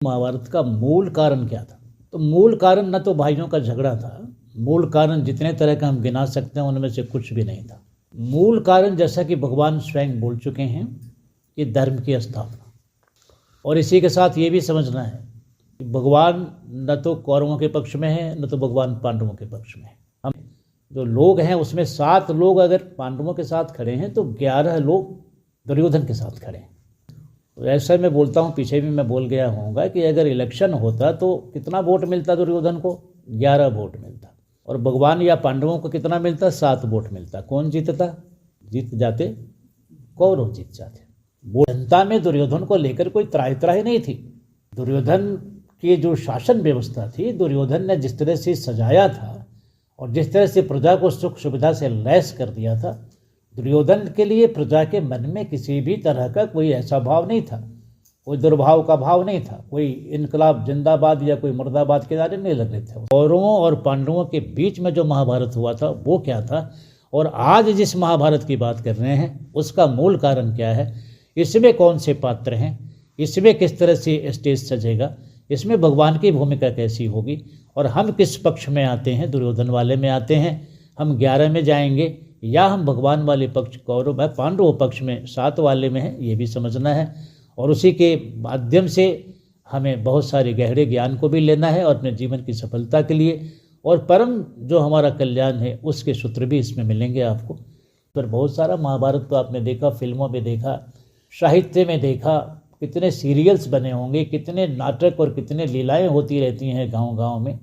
महाभारत का मूल कारण क्या था? तो मूल कारण न तो भाइयों का झगड़ा था, मूल कारण जितने तरह का हम गिना सकते हैं उनमें से कुछ भी नहीं था। मूल कारण, जैसा कि भगवान स्वयं बोल चुके हैं, कि धर्म की स्थापना। और इसी के साथ ये भी समझना है कि भगवान न तो कौरवों के पक्ष में है, न तो भगवान पांडवों के पक्ष में है। हम जो लोग हैं उसमें 7 लोग अगर पांडवों के साथ खड़े हैं तो 11 लोग दुर्योधन के साथ खड़े हैं। तो ऐसा मैं बोलता हूँ, पीछे भी मैं बोल गया होऊंगा कि अगर इलेक्शन होता तो कितना वोट मिलता दुर्योधन को? 11 वोट मिलता। और भगवान या पांडवों को कितना मिलता? 7 वोट मिलता। कौन जीतता? जीत जाते कौरव, जीत जाते। वो जनता में दुर्योधन को लेकर कोई त्राही त्राही नहीं थी। दुर्योधन की जो शासन व्यवस्था थी, दुर्योधन ने जिस तरह से सजाया था और जिस तरह से प्रजा को सुख सुविधा से लैस कर दिया था, दुर्योधन के लिए प्रजा के मन में किसी भी तरह का कोई ऐसा भाव नहीं था, कोई दुर्भाव का भाव नहीं था, कोई इनकलाब जिंदाबाद या कोई मुर्दाबाद के नारे नहीं लग रहे थे। कौरवों और पांडवों के बीच में जो महाभारत हुआ था वो क्या था, और आज जिस महाभारत की बात कर रहे हैं उसका मूल कारण क्या है, इसमें कौन से पात्र हैं, इसमें किस तरह से स्टेज सजेगा, इसमें भगवान की भूमिका कैसी होगी, और हम किस पक्ष में आते हैं? दुर्योधन वाले में आते हैं, हम 11 में जाएंगे, या हम भगवान वाले पक्ष कौरव पांडव पक्ष में 7 वाले में हैं, ये भी समझना है। और उसी के माध्यम से हमें बहुत सारे गहरे ज्ञान को भी लेना है और अपने जीवन की सफलता के लिए और परम जो हमारा कल्याण है उसके सूत्र भी इसमें मिलेंगे आपको। पर बहुत सारा महाभारत तो आपने देखा, फिल्मों में देखा, साहित्य में देखा, कितने सीरियल्स बने होंगे, कितने नाटक और कितने लीलाएं होती रहती हैं गांव-गांव में।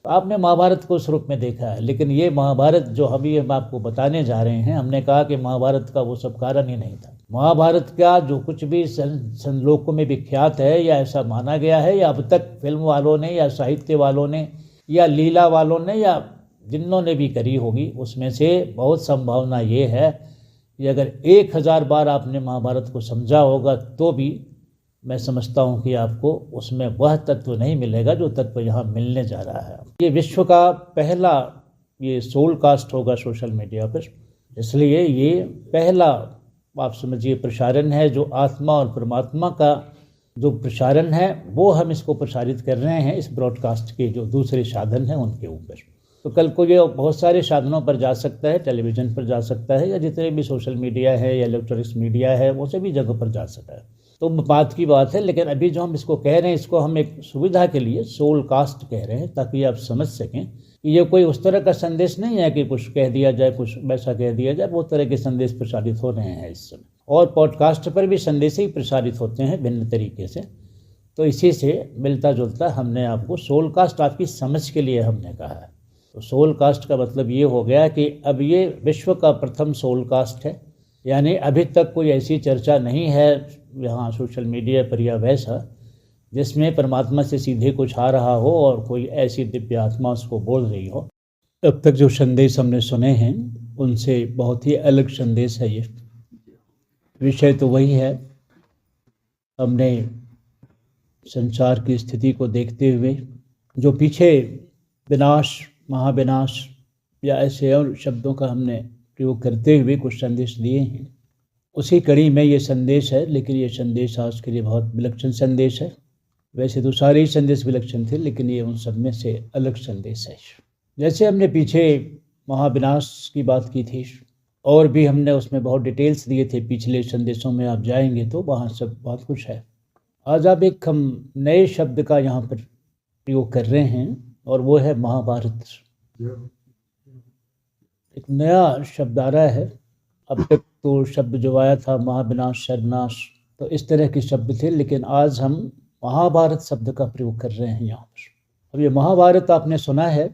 तो आपने महाभारत को उस रूप में देखा है, लेकिन ये महाभारत जो अभी हम आपको बताने जा रहे हैं, हमने कहा कि महाभारत का वो सब कारण ही नहीं था। महाभारत का जो कुछ भी लोकों में विख्यात है या ऐसा माना गया है, या अब तक फिल्म वालों ने या साहित्य वालों ने या लीला वालों ने या जिन्होंने भी करी होगी, उसमें से बहुत संभावना ये है कि अगर 1000 बार आपने महाभारत को समझा होगा तो भी मैं समझता हूँ कि आपको उसमें वह तत्व नहीं मिलेगा जो तत्व यहाँ मिलने जा रहा है। ये विश्व का पहला ये सोल कास्ट होगा सोशल मीडिया पर, इसलिए ये पहला आप समझिए प्रसारण है जो आत्मा और परमात्मा का जो प्रसारण है वो हम इसको प्रसारित कर रहे हैं इस ब्रॉडकास्ट के जो दूसरे साधन हैं उनके ऊपर। तो कल को ये बहुत सारे साधनों पर जा सकता है, टेलीविज़न पर जा सकता है, या जितने भी सोशल मीडिया है या इलेक्ट्रॉनिक्स मीडिया है वो सभी जगह पर जा सकता है। तो बात की बात है, लेकिन अभी जो हम इसको कह रहे हैं इसको हम एक सुविधा के लिए सोल कास्ट कह रहे हैं ताकि आप समझ सकें कि ये कोई उस तरह का संदेश नहीं है कि कुछ कह दिया जाए, कुछ वैसा कह दिया जाए। वो तरह के संदेश प्रसारित हो रहे हैं इस समय, और पॉडकास्ट पर भी संदेश ही प्रसारित होते हैं भिन्न तरीके से। तो इसी से मिलता जुलता हमने आपको सोल कास्ट आपकी समझ के लिए हमने कहा है। तो सोल कास्ट का मतलब ये हो गया कि अब ये विश्व का प्रथम सोल कास्ट है, यानी अभी तक कोई ऐसी चर्चा नहीं है यहाँ सोशल मीडिया पर या वैसा जिसमें परमात्मा से सीधे कुछ आ रहा हो और कोई ऐसी दिव्य आत्मा उसको बोल रही हो। अब तक जो संदेश हमने सुने हैं उनसे बहुत ही अलग संदेश है। ये विषय तो वही है, हमने संसार की स्थिति को देखते हुए जो पीछे विनाश, महाविनाश या ऐसे और शब्दों का हमने प्रयोग करते हुए कुछ संदेश दिए हैं, उसी कड़ी में ये संदेश है। लेकिन ये संदेश आज के लिए बहुत विलक्षण संदेश है। वैसे तो सारे ही संदेश विलक्षण थे, लेकिन ये उन सब में से अलग संदेश है। जैसे हमने पीछे महाविनाश की बात की थी और भी हमने उसमें बहुत डिटेल्स दिए थे, पिछले संदेशों में आप जाएंगे तो वहाँ सब बहुत कुछ है। आज आप एक हम नए शब्द का यहाँ पर प्रयोग कर रहे हैं और वो है महाभारत। एक नया शब्द आ रहा है। अब तक तो शब्द जो आया था महाविनाश, सर्वनाश, तो इस तरह के शब्द थे, लेकिन आज हम महाभारत शब्द का प्रयोग कर रहे हैं यहाँ पर। अब ये महाभारत आपने सुना है,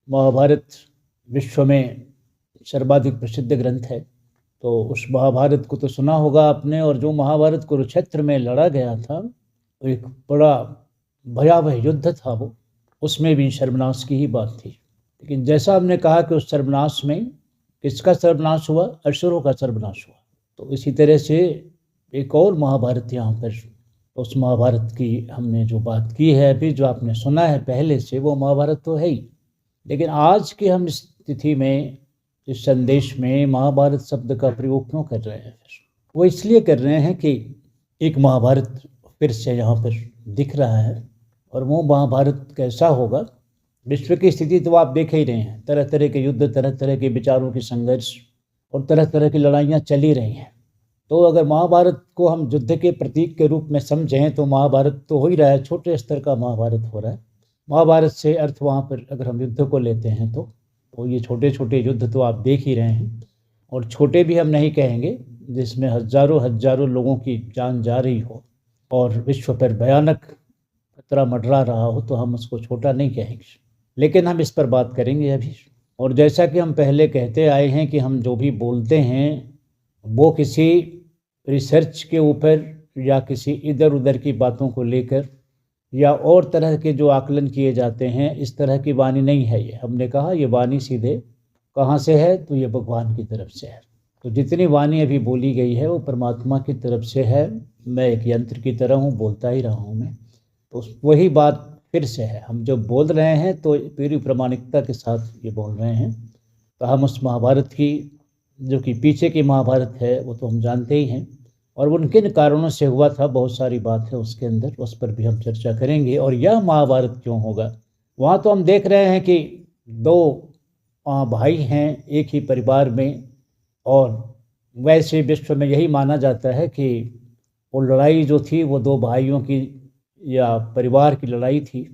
महाभारत विश्व में सर्वाधिक प्रसिद्ध ग्रंथ है, तो उस महाभारत को तो सुना होगा आपने। और जो महाभारत कुरुक्षेत्र में लड़ा गया था, वो एक बड़ा भयावह युद्ध था वो, उसमें भी सर्वनाश की ही बात थी। लेकिन जैसा हमने कहा कि उस सर्वनाश में किसका सर्वनाश हुआ? असुरों का सर्वनाश हुआ। तो इसी तरह से एक और महाभारत यहाँ पर, उस महाभारत की हमने जो बात की है अभी, जो आपने सुना है पहले से, वो महाभारत तो है ही। लेकिन आज की हम इस तिथि में, इस संदेश में महाभारत शब्द का प्रयोग क्यों कर रहे हैं? वो इसलिए कर रहे हैं कि एक महाभारत फिर से यहाँ पर दिख रहा है। और वो महाभारत कैसा होगा, विश्व की स्थिति तो आप देख ही रहे हैं, तरह तरह के युद्ध, तरह तरह के विचारों की संघर्ष और तरह तरह की लड़ाइयाँ चली रही हैं। तो अगर महाभारत को हम युद्ध के प्रतीक के रूप में समझें तो महाभारत तो हो ही रहा है, छोटे स्तर का महाभारत हो रहा है। महाभारत से अर्थ वहाँ पर अगर हम युद्ध को लेते हैं तो ये छोटे छोटे युद्ध तो आप देख ही रहे हैं, और छोटे भी हम नहीं कहेंगे, जिसमें हजारों हजारों लोगों की जान जा रही हो और विश्व पर भयानक खतरा मंडरा रहा हो, तो हम उसको छोटा नहीं कहेंगे। लेकिन हम इस पर बात करेंगे अभी। और जैसा कि हम पहले कहते आए हैं कि हम जो भी बोलते हैं वो किसी रिसर्च के ऊपर या किसी इधर उधर की बातों को लेकर या और तरह के जो आकलन किए जाते हैं, इस तरह की वाणी नहीं है ये। हमने कहा ये वाणी सीधे कहाँ से है, तो ये भगवान की तरफ से है। तो जितनी वाणी अभी बोली गई है वो परमात्मा की तरफ से है। मैं एक यंत्र की तरह हूँ, बोलता ही रहा हूँ मैं, तो वही बात फिर से है। हम जो बोल रहे हैं तो पूरी प्रामाणिकता के साथ ये बोल रहे हैं। तो हम उस महाभारत की, जो कि पीछे की महाभारत है, वो तो हम जानते ही हैं, और उन किन कारणों से हुआ था, बहुत सारी बात है उसके अंदर, उस पर भी हम चर्चा करेंगे। और यह महाभारत क्यों होगा, वहाँ तो हम देख रहे हैं कि दो भाई हैं एक ही परिवार में, और वैसे विश्व में यही माना जाता है कि वो लड़ाई जो थी वो दो भाइयों की या परिवार की लड़ाई थी,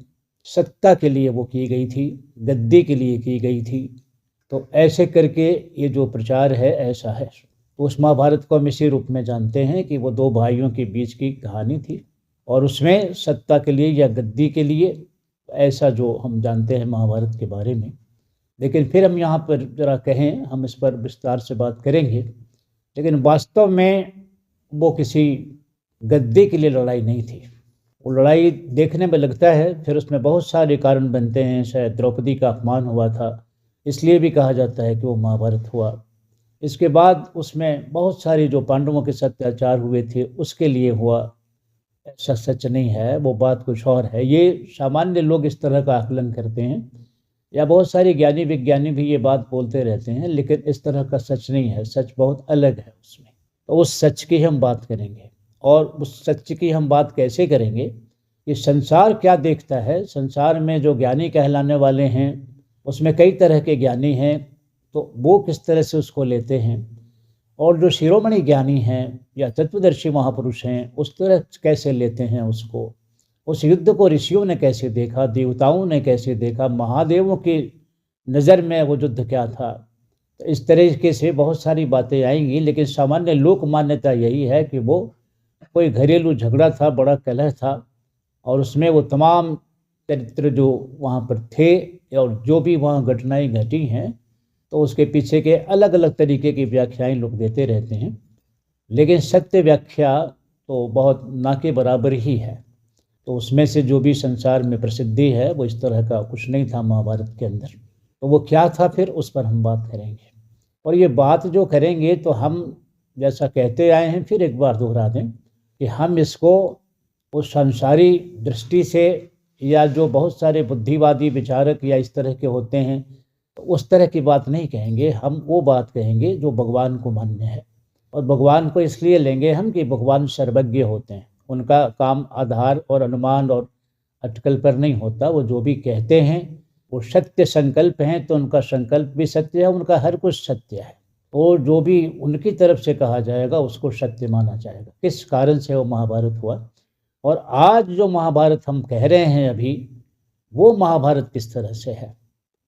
सत्ता के लिए वो की गई थी, गद्दी के लिए की गई थी। तो ऐसे करके ये जो प्रचार है ऐसा है। तो उस महाभारत को हम इसी रूप में जानते हैं कि वो दो भाइयों के बीच की कहानी थी, और उसमें सत्ता के लिए या गद्दी के लिए, ऐसा जो हम जानते हैं महाभारत के बारे में। लेकिन फिर हम यहाँ पर ज़रा कहें, हम इस पर विस्तार से बात करेंगे, लेकिन वास्तव में वो किसी गद्दी के लिए लड़ाई नहीं थी। वो लड़ाई देखने में लगता है, फिर उसमें बहुत सारे कारण बनते हैं। शायद द्रौपदी का अपमान हुआ था, इसलिए भी कहा जाता है कि वो महाभारत हुआ। इसके बाद उसमें बहुत सारी जो पांडवों के साथ अत्याचार हुए थे उसके लिए हुआ, ऐसा सच नहीं है, वो बात कुछ और है। ये सामान्य लोग इस तरह का आकलन करते हैं, या बहुत सारे ज्ञानी विज्ञानी भी ये बात बोलते रहते हैं, लेकिन इस तरह का सच नहीं है। सच बहुत अलग है उसमें। तो उस सच की हम बात करेंगे, और उस सच की हम बात कैसे करेंगे कि संसार क्या देखता है। संसार में जो ज्ञानी कहलाने वाले हैं उसमें कई तरह के ज्ञानी हैं, तो वो किस तरह से उसको लेते हैं, और जो शिरोमणि ज्ञानी हैं या तत्वदर्शी महापुरुष हैं उस तरह कैसे लेते हैं उसको। उस युद्ध को ऋषियों ने कैसे देखा, देवताओं ने कैसे देखा, महादेवों की नज़र में वो युद्ध क्या था। तो इस तरीके से बहुत सारी बातें आएंगी, लेकिन सामान्य लोक मान्यता यही है कि वो कोई घरेलू झगड़ा था, बड़ा कलह था, और उसमें वो तमाम चरित्र जो वहाँ पर थे और जो भी वहाँ घटनाएं घटी हैं, तो उसके पीछे के अलग अलग तरीके की व्याख्याएं लोग देते रहते हैं, लेकिन सत्य व्याख्या तो बहुत ना के बराबर ही है। तो उसमें से जो भी संसार में प्रसिद्धि है वो इस तरह का कुछ नहीं था महाभारत के अंदर। तो वो क्या था फिर, उस पर हम बात करेंगे। और ये बात जो करेंगे तो हम जैसा कहते आए हैं, फिर एक बार दोहरा दें कि हम इसको उस संसारी दृष्टि से, या जो बहुत सारे बुद्धिवादी विचारक या इस तरह के होते हैं, तो उस तरह की बात नहीं कहेंगे। हम वो बात कहेंगे जो भगवान को मान्य है। और भगवान को इसलिए लेंगे हम कि भगवान सर्वज्ञ होते हैं। उनका काम आधार और अनुमान और अटकल पर नहीं होता। वो जो भी कहते हैं वो सत्य संकल्प हैं, तो उनका संकल्प भी सत्य है, उनका हर कुछ सत्य है। और जो भी उनकी तरफ से कहा जाएगा उसको सत्य माना जाएगा। किस कारण से वो महाभारत हुआ, और आज जो महाभारत हम कह रहे हैं अभी, वो महाभारत किस तरह से है।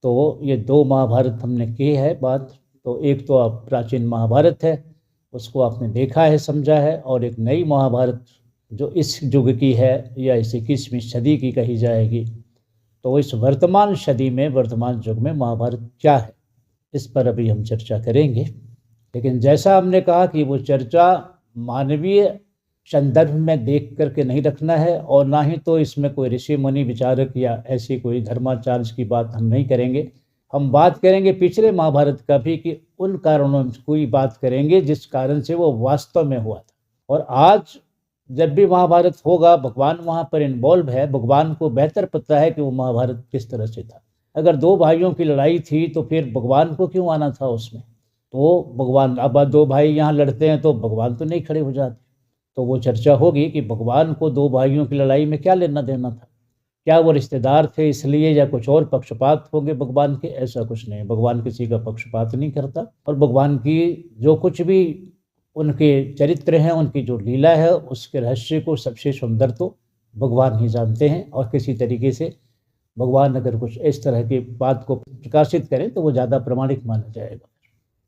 तो ये दो महाभारत हमने की है बात। तो एक तो आप प्राचीन महाभारत है, उसको आपने देखा है, समझा है, और एक नई महाभारत जो इस युग की है या इस 21वीं सदी की कही जाएगी। तो इस वर्तमान सदी में, वर्तमान युग में महाभारत क्या है, इस पर अभी हम चर्चा करेंगे। लेकिन जैसा हमने कहा कि वो चर्चा मानवीय संदर्भ में देख करके नहीं रखना है, और ना ही तो इसमें कोई ऋषि मुनि विचारक या ऐसी कोई धर्माचार्य की बात हम नहीं करेंगे। हम बात करेंगे पिछले महाभारत का भी, कि उन कारणों की बात करेंगे जिस कारण से वो वास्तव में हुआ था। और आज जब भी महाभारत होगा, भगवान वहाँ पर इन्वॉल्व है। भगवान को बेहतर पता है कि वो महाभारत किस तरह से था। अगर दो भाइयों की लड़ाई थी तो फिर भगवान को क्यों आना था उसमें। तो भगवान, अब दो भाई यहाँ लड़ते हैं तो भगवान तो नहीं खड़े हो जाते। तो वो चर्चा होगी कि भगवान को दो भाइयों की लड़ाई में क्या लेना देना था, क्या वो रिश्तेदार थे इसलिए, या कुछ और पक्षपात होंगे भगवान के। ऐसा कुछ नहीं, भगवान किसी का पक्षपात नहीं करता, और भगवान की जो कुछ भी उनके चरित्र हैं, उनकी जो लीला है, उसके रहस्य को सबसे सुंदर तो भगवान ही जानते हैं। और किसी तरीके से भगवान अगर कुछ इस तरह की बात को प्रकाशित करें तो वो ज़्यादा प्रमाणिक माना जाएगा।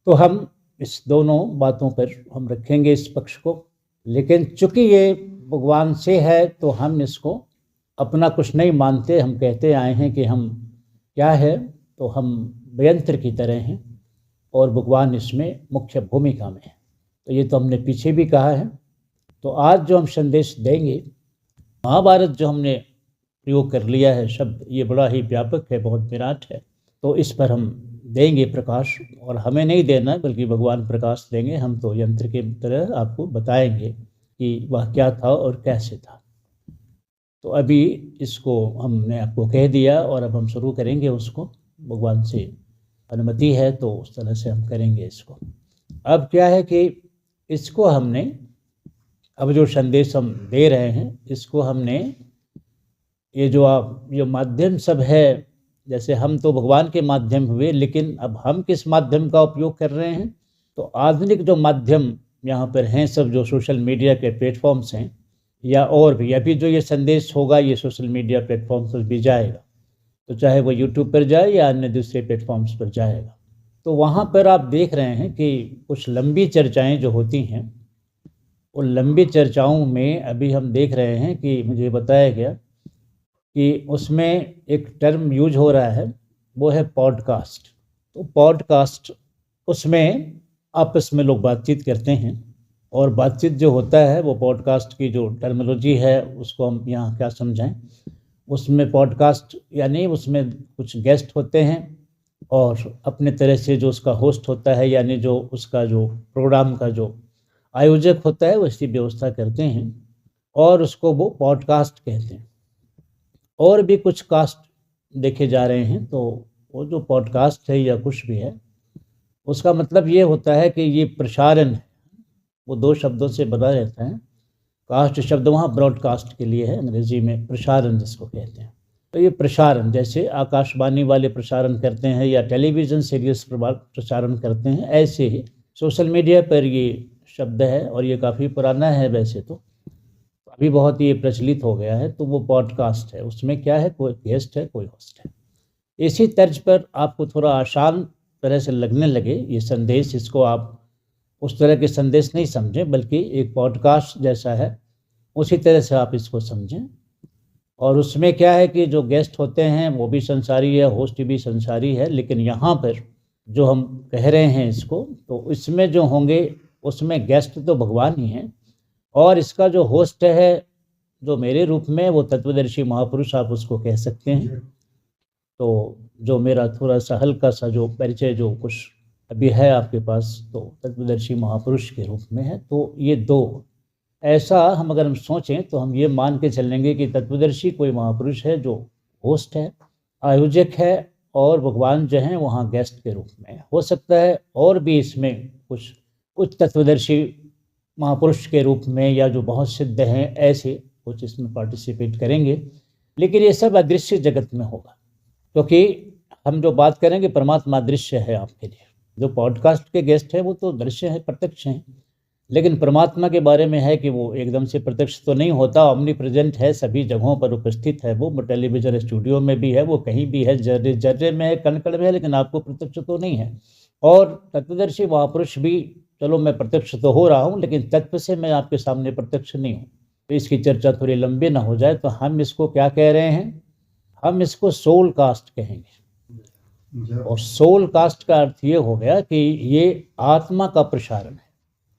तो हम इस दोनों बातों पर हम रखेंगे इस पक्ष को, लेकिन चूंकि ये भगवान से है तो हम इसको अपना कुछ नहीं मानते। हम कहते आए हैं कि हम क्या है, तो हम यंत्र की तरह हैं और भगवान इसमें मुख्य भूमिका में है। तो ये तो हमने पीछे भी कहा है। तो आज जो हम संदेश देंगे, महाभारत जो हमने प्रयोग कर लिया है शब्द, ये बड़ा ही व्यापक है, बहुत विराट है, तो इस पर हम देंगे प्रकाश। और हमें नहीं देना बल्कि भगवान प्रकाश देंगे। हम तो यंत्र के तरह आपको बताएंगे कि वह क्या था और कैसे था। तो अभी इसको हमने आपको कह दिया और अब हम शुरू करेंगे उसको। भगवान से अनुमति है तो उस तरह से हम करेंगे इसको। अब क्या है कि इसको हमने, अब जो संदेश हम दे रहे हैं इसको हमने, ये जो माध्यम सब है, जैसे हम तो भगवान के माध्यम हुए, लेकिन अब हम किस माध्यम का उपयोग कर रहे हैं, तो आधुनिक जो माध्यम यहाँ पर हैं सब, जो सोशल मीडिया के प्लेटफॉर्म्स हैं, या और भी अभी जो ये संदेश होगा ये सोशल मीडिया प्लेटफॉर्म्स पर भी जाएगा, तो चाहे वो यूट्यूब पर जाए या अन्य दूसरे प्लेटफॉर्म्स पर जाएगा। तो वहाँ पर आप देख रहे हैं कि कुछ लंबी चर्चाएं जो होती हैं, उन लंबी चर्चाओं में अभी हम देख रहे हैं कि मुझे बताया गया कि उसमें एक टर्म यूज हो रहा है, वो है पॉडकास्ट। तो पॉडकास्ट, उसमें आपस में लोग बातचीत करते हैं, और बातचीत जो होता है वो पॉडकास्ट की जो टर्मिनोलॉजी है उसको हम यहाँ क्या समझाएं। उसमें पॉडकास्ट यानी उसमें कुछ गेस्ट होते हैं और अपने तरह से जो उसका होस्ट होता है, यानी जो उसका जो प्रोग्राम का जो आयोजक होता है वो इसकी व्यवस्था करते हैं और उसको वो पॉडकास्ट कहते हैं। और भी कुछ कास्ट देखे जा रहे हैं, तो वो जो पॉडकास्ट है या कुछ भी है, उसका मतलब ये होता है कि ये प्रसारण है। वो दो शब्दों से बना रहता है। कास्ट शब्द वहाँ ब्रॉडकास्ट के लिए है, अंग्रेजी में प्रसारण जिसको कहते हैं। तो ये प्रसारण, जैसे आकाशवाणी वाले प्रसारण करते हैं या टेलीविज़न सीरीज प्रसारण करते हैं, ऐसे ही सोशल मीडिया पर ये शब्द है, और ये काफ़ी पुराना है वैसे तो, अभी बहुत ये प्रचलित हो गया है। तो वो पॉडकास्ट है, उसमें क्या है, कोई गेस्ट है, कोई होस्ट है। इसी तर्ज पर आपको थोड़ा आसान तरह से लगने लगे ये संदेश, इसको आप उस तरह के संदेश नहीं समझें, बल्कि एक पॉडकास्ट जैसा है उसी तरह से आप इसको समझें। और उसमें क्या है कि जो गेस्ट होते हैं वो भी संसारी है, होस्ट भी संसारी है, लेकिन यहाँ पर जो हम कह रहे हैं इसको, तो इसमें जो होंगे उसमें गेस्ट तो भगवान ही हैं, और इसका जो होस्ट है जो मेरे रूप में, वो तत्वदर्शी महापुरुष आप उसको कह सकते हैं। तो जो मेरा थोड़ा सा हल्का सा जो परिचय जो कुछ अभी है आपके पास, तो तत्वदर्शी महापुरुष के रूप में है। तो ये दो, ऐसा हम अगर हम सोचें तो हम ये मान के चलेंगे कि तत्वदर्शी कोई महापुरुष है जो होस्ट है, आयोजक है, और भगवान जो हैं वहाँ गेस्ट के रूप में। हो सकता है और भी इसमें कुछ उच्च तत्वदर्शी महापुरुष के रूप में, या जो बहुत सिद्ध हैं, ऐसे कुछ इसमें पार्टिसिपेट करेंगे, लेकिन ये सब अदृश्य जगत में होगा। क्योंकि हम जो बात करेंगे परमात्मा दृश्य है आपके लिए, जो पॉडकास्ट के गेस्ट हैं वो तो दृश्य है, प्रत्यक्ष हैं, लेकिन परमात्मा के बारे में है कि वो एकदम से प्रत्यक्ष तो नहीं होता, ओमनी प्रेजेंट है, सभी जगहों पर उपस्थित है। वो टेलीविजन स्टूडियो में भी है, वो कहीं भी है, जर्रे जर्रे में है, कण कण में है, लेकिन आपको प्रत्यक्ष तो नहीं है। और तत्वदर्शी महापुरुष भी, चलो मैं प्रत्यक्ष तो हो रहा हूँ, लेकिन तत्व से मैं आपके सामने प्रत्यक्ष नहीं हूँ। तो इसकी चर्चा थोड़ी लंबी ना हो जाए, तो हम इसको क्या कह रहे हैं, हम इसको सोल कास्ट कहेंगे। और सोल कास्ट का अर्थ ये हो गया कि ये आत्मा का प्रसारण है।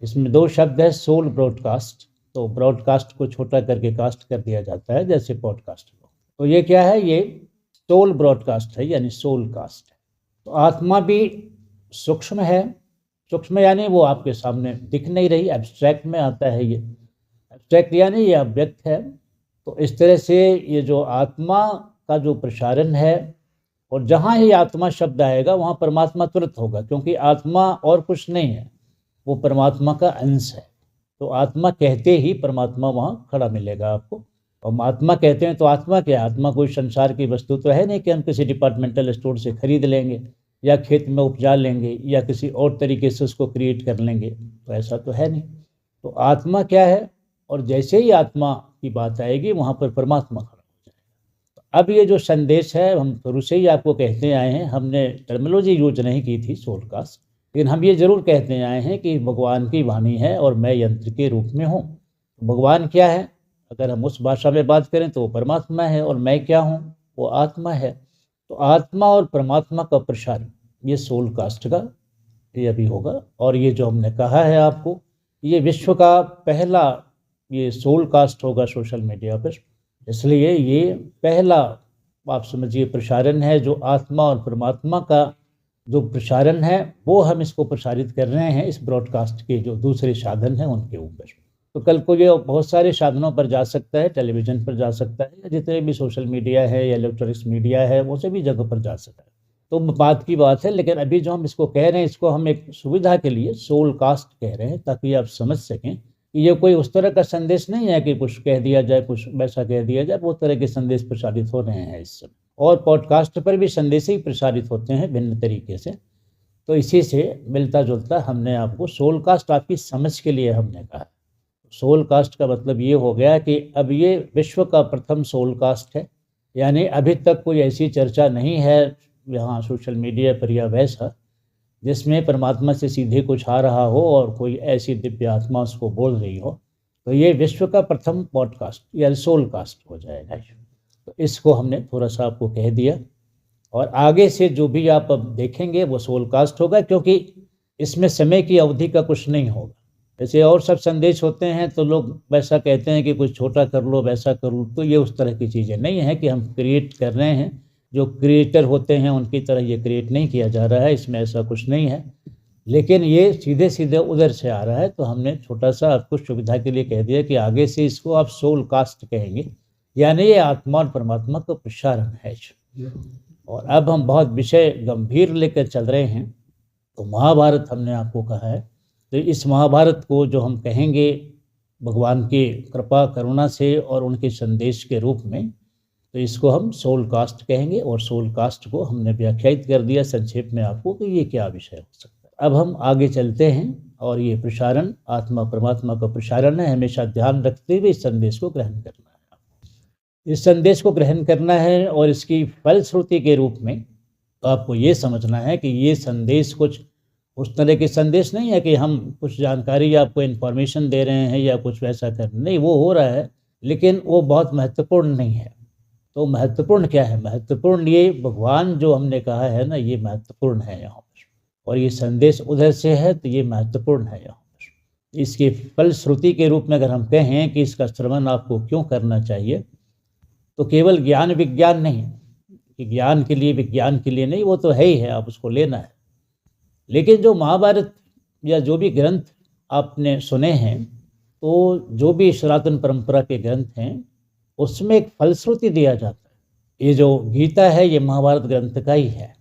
इसमें दो शब्द है, सोल ब्रॉडकास्ट। तो ब्रॉडकास्ट को छोटा करके कास्ट कर दिया जाता है, जैसे पॉडकास्ट को। तो ये क्या है, ये सोल ब्रॉडकास्ट है, यानी सोल कास्ट है। तो आत्मा भी सूक्ष्म है, सूक्ष्म यानी वो आपके सामने दिख नहीं रही, एब्स्ट्रैक्ट में आता है। ये एब्स्ट्रैक्ट यानी ये अव्यक्त है। तो इस तरह से ये जो आत्मा का जो प्रसारण है, और जहाँ ही आत्मा शब्द आएगा वहाँ परमात्मा तुरंत होगा, क्योंकि आत्मा और कुछ नहीं है, वो परमात्मा का अंश है। तो आत्मा कहते ही परमात्मा वहाँ खड़ा मिलेगा आपको। और आत्मा कहते हैं तो आत्मा क्या है? आत्मा कोई संसार की वस्तु तो है नहीं कि हम किसी डिपार्टमेंटल स्टोर से खरीद लेंगे या खेत में उपजा लेंगे या किसी और तरीके से उसको क्रिएट कर लेंगे, तो ऐसा तो है नहीं। तो आत्मा क्या है? और जैसे ही आत्मा की बात आएगी वहाँ पर परमात्मा खड़ा हो जाएगा। अब ये जो संदेश है हम शुरू से ही आपको कहते आए हैं, हमने टर्मिनोलॉजी यूज नहीं की थी सोलकास्ट, लेकिन हम ये जरूर कहते आए हैं कि भगवान की वाणी है और मैं यंत्र के रूप में हूँ। भगवान क्या है? अगर हम उस भाषा में बात करें तो वो परमात्मा है, और मैं क्या हूँ? वो आत्मा है। तो आत्मा और परमात्मा का प्रसार ये सोल कास्ट का ये अभी होगा। और ये जो हमने कहा है आपको, ये विश्व का पहला ये सोल कास्ट होगा सोशल मीडिया पर, इसलिए ये पहला आप समझिए प्रसारण है जो आत्मा और परमात्मा का जो प्रसारण है वो हम इसको प्रसारित कर रहे हैं इस ब्रॉडकास्ट के जो दूसरे साधन हैं उनके ऊपर। तो कल को ये बहुत सारे साधनों पर जा सकता है, टेलीविज़न पर जा सकता है, या जितने भी सोशल मीडिया है या इलेक्ट्रॉनिक्स मीडिया है वो सभी जगह पर जा सकता है। तो बात की बात है, लेकिन अभी जो हम इसको कह रहे हैं इसको हम एक सुविधा के लिए सोल कास्ट कह रहे हैं, ताकि आप समझ सकें कि ये कोई उस तरह का संदेश नहीं है कि कुछ कह दिया जाए, कुछ वैसा कह दिया जाए। वो तरह के संदेश प्रसारित हो रहे हैं इस समय, और पॉडकास्ट पर भी संदेश ही प्रसारित होते हैं भिन्न तरीके से। तो इसी से मिलता जुलता हमने आपको सोल कास्ट आपकी समझ के लिए हमने कहा। सोल कास्ट का मतलब ये हो गया कि अब ये विश्व का प्रथम सोल कास्ट है, यानी अभी तक कोई ऐसी चर्चा नहीं है यहाँ सोशल मीडिया पर या वैसा जिसमें परमात्मा से सीधे कुछ आ रहा हो और कोई ऐसी दिव्य आत्मा उसको बोल रही हो। तो ये विश्व का प्रथम पॉडकास्ट या सोल कास्ट हो जाएगा। तो इसको हमने थोड़ा सा आपको कह दिया, और आगे से जो भी आप अब देखेंगे वो सोल कास्ट होगा, क्योंकि इसमें समय की अवधि का कुछ नहीं होगा। जैसे और सब संदेश होते हैं तो लोग वैसा कहते हैं कि कुछ छोटा कर लो, वैसा कर लो, तो ये उस तरह की चीज़ें नहीं है कि हम क्रिएट कर रहे हैं। जो क्रिएटर होते हैं उनकी तरह ये क्रिएट नहीं किया जा रहा है, इसमें ऐसा कुछ नहीं है, लेकिन ये सीधे सीधे उधर से आ रहा है। तो हमने छोटा सा आपको सुविधा के लिए कह दिया कि आगे से इसको आप सोल कास्ट कहेंगे, यानी ये आत्मा और परमात्मा का प्रसारण है। और अब हम बहुत विषय गंभीर लेकर चल रहे हैं। तो महाभारत हमने आपको कहा है, तो इस महाभारत को जो हम कहेंगे भगवान की कृपा करुणा से और उनके संदेश के रूप में, तो इसको हम सोल कास्ट कहेंगे। और सोल कास्ट को हमने व्याख्यायित कर दिया संक्षेप में आपको कि ये क्या विषय हो सकता है। अब हम आगे चलते हैं, और ये प्रसारण आत्मा परमात्मा का प्रसारण है। हमेशा ध्यान रखते हुए इस संदेश को ग्रहण करना है, इस संदेश को ग्रहण करना है। और इसकी फलश्रुति के रूप में तो आपको ये समझना है कि ये संदेश कुछ उस तरह के संदेश नहीं है कि हम कुछ जानकारी आपको इन्फॉर्मेशन दे रहे हैं या कुछ वैसा कर, नहीं, वो हो रहा है, लेकिन वो बहुत महत्वपूर्ण नहीं है। तो महत्वपूर्ण क्या है? महत्वपूर्ण ये भगवान जो हमने कहा है ना, ये महत्वपूर्ण है यहाँ पर, और ये संदेश उधर से है तो ये महत्वपूर्ण है यहाँ पर। इसकी फलश्रुति के रूप में अगर हम कहें कि इसका श्रवण आपको क्यों करना चाहिए, तो केवल ज्ञान विज्ञान नहीं कि ज्ञान के लिए विज्ञान के लिए नहीं, वो तो है ही है, आप उसको लेना है। लेकिन जो महाभारत या जो भी ग्रंथ आपने सुने हैं, तो जो भी सनातन परंपरा के ग्रंथ हैं उसमें एक फलश्रुति दिया जाता है। ये जो गीता है ये महाभारत ग्रंथ का ही है।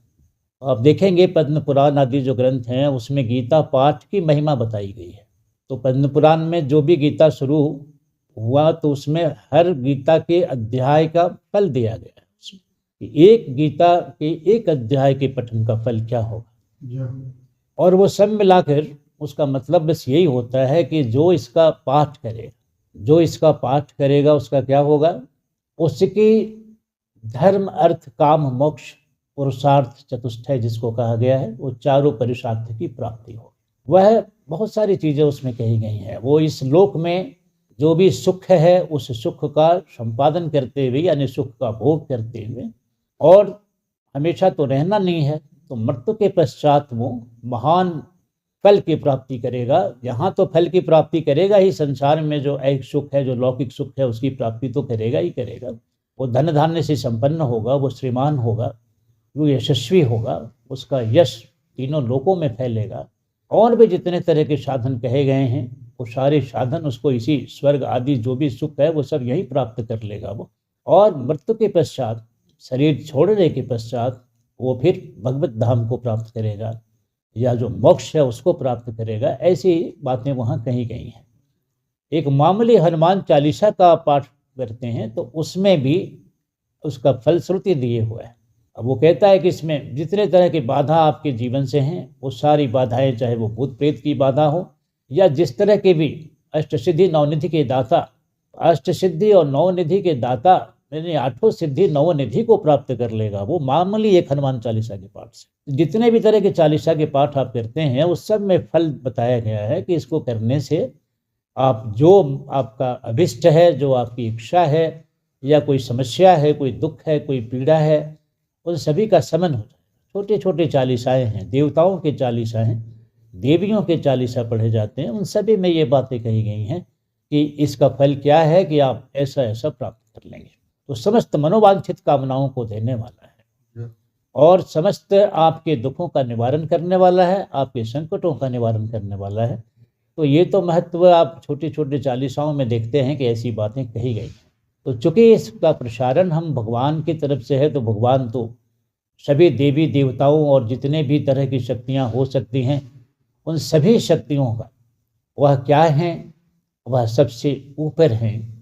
आप देखेंगे पद्म पुराण आदि जो ग्रंथ हैं उसमें गीता पाठ की महिमा बताई गई है। तो पद्म पुराण में जो भी गीता शुरू हुआ तो उसमें हर गीता के अध्याय का फल दिया गया है कि एक गीता के एक अध्याय के पठन का फल क्या होगा, और वो सब मिलाकर उसका मतलब बस यही होता है कि जो इसका पाठ करे, जो इसका पाठ करेगा उसका क्या होगा, उसकी धर्म अर्थ काम मोक्ष पुरुषार्थ चतुष्टय जिसको कहा गया है, वो चारों पुरुषार्थ की प्राप्ति हो। वह बहुत सारी चीज़ें उसमें कही गई हैं। वो इस लोक में जो भी सुख है उस सुख का संपादन करते हुए, यानी सुख का भोग करते हुए, और हमेशा तो रहना नहीं है, तो मृत्यु के पश्चात वो महान फल की प्राप्ति करेगा। यहाँ तो फल की प्राप्ति करेगा ही, संसार में जो एक सुख है, जो लौकिक सुख है, उसकी प्राप्ति तो करेगा ही करेगा। वो धन धान्य से संपन्न होगा, वो श्रीमान होगा, वो यशस्वी होगा, उसका यश तीनों लोकों में फैलेगा। और भी जितने तरह के साधन कहे गए हैं वो सारे साधन उसको इसी स्वर्ग आदि जो भी सुख है वो सब यही प्राप्त कर लेगा वो। और मृत्यु के पश्चात, शरीर छोड़ने के पश्चात, वो फिर भगवत धाम को प्राप्त करेगा, या जो मोक्ष है उसको प्राप्त करेगा। ऐसी बातें वहाँ कही गई हैं। एक मामूली हनुमान चालीसा का पाठ करते हैं तो उसमें भी उसका फलश्रुति दिए हुआ है। अब वो कहता है कि इसमें जितने तरह की बाधा आपके जीवन से हैं वो सारी बाधाएं, चाहे वो भूत प्रेत की बाधा हो या जिस तरह के भी अष्टसिद्धि नवनिधि के दाता, अष्टसिद्धि और नवनिधि के दाता यानी आठों सिद्धि नवनिधि को प्राप्त कर लेगा वो मामूली एक हनुमान चालीसा के पाठ से। जितने भी तरह के चालीसा के पाठ आप करते हैं उस सब में फल बताया गया है कि इसको करने से आप जो आपका अभिष्ट है, जो आपकी इच्छा है या कोई समस्या है, कोई दुख है, कोई पीड़ा है, उन सभी का शमन हो जाए। छोटे छोटे चालीसाएँ हैं, देवताओं के चालीसा हैं, देवियों के चालीसा पढ़े जाते हैं, उन सभी में ये बातें कही गई हैं कि इसका फल क्या है कि आप ऐसा ऐसा प्राप्त कर लेंगे। तो समस्त मनोवांछित कामनाओं को देने वाला है और समस्त आपके दुखों का निवारण करने वाला है, आपके संकटों का निवारण करने वाला है। तो ये तो महत्व आप छोटे छोटे चालीसाओं में देखते हैं कि ऐसी बातें कही गई। तो चूँकि इसका प्रसारण हम भगवान की तरफ से है तो भगवान तो सभी देवी देवताओं और जितने भी तरह की शक्तियाँ हो सकती हैं उन सभी शक्तियों का वह क्या हैं, वह सबसे ऊपर हैं।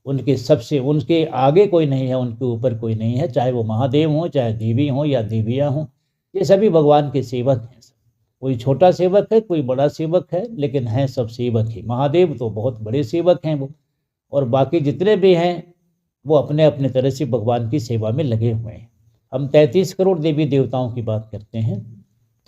उनके आगे कोई नहीं है, उनके ऊपर कोई नहीं है, चाहे वो महादेव हों, चाहे देवी हों या देवियाँ हों, ये सभी भगवान के सेवक हैं। कोई छोटा सेवक है, कोई बड़ा सेवक है, लेकिन हैं सब सेवक ही। महादेव तो बहुत बड़े सेवक हैं वो, और बाकी जितने भी हैं वो अपने अपने तरह से भगवान की सेवा में लगे हुए हैं। हम 33 करोड़ देवी देवताओं की बात करते हैं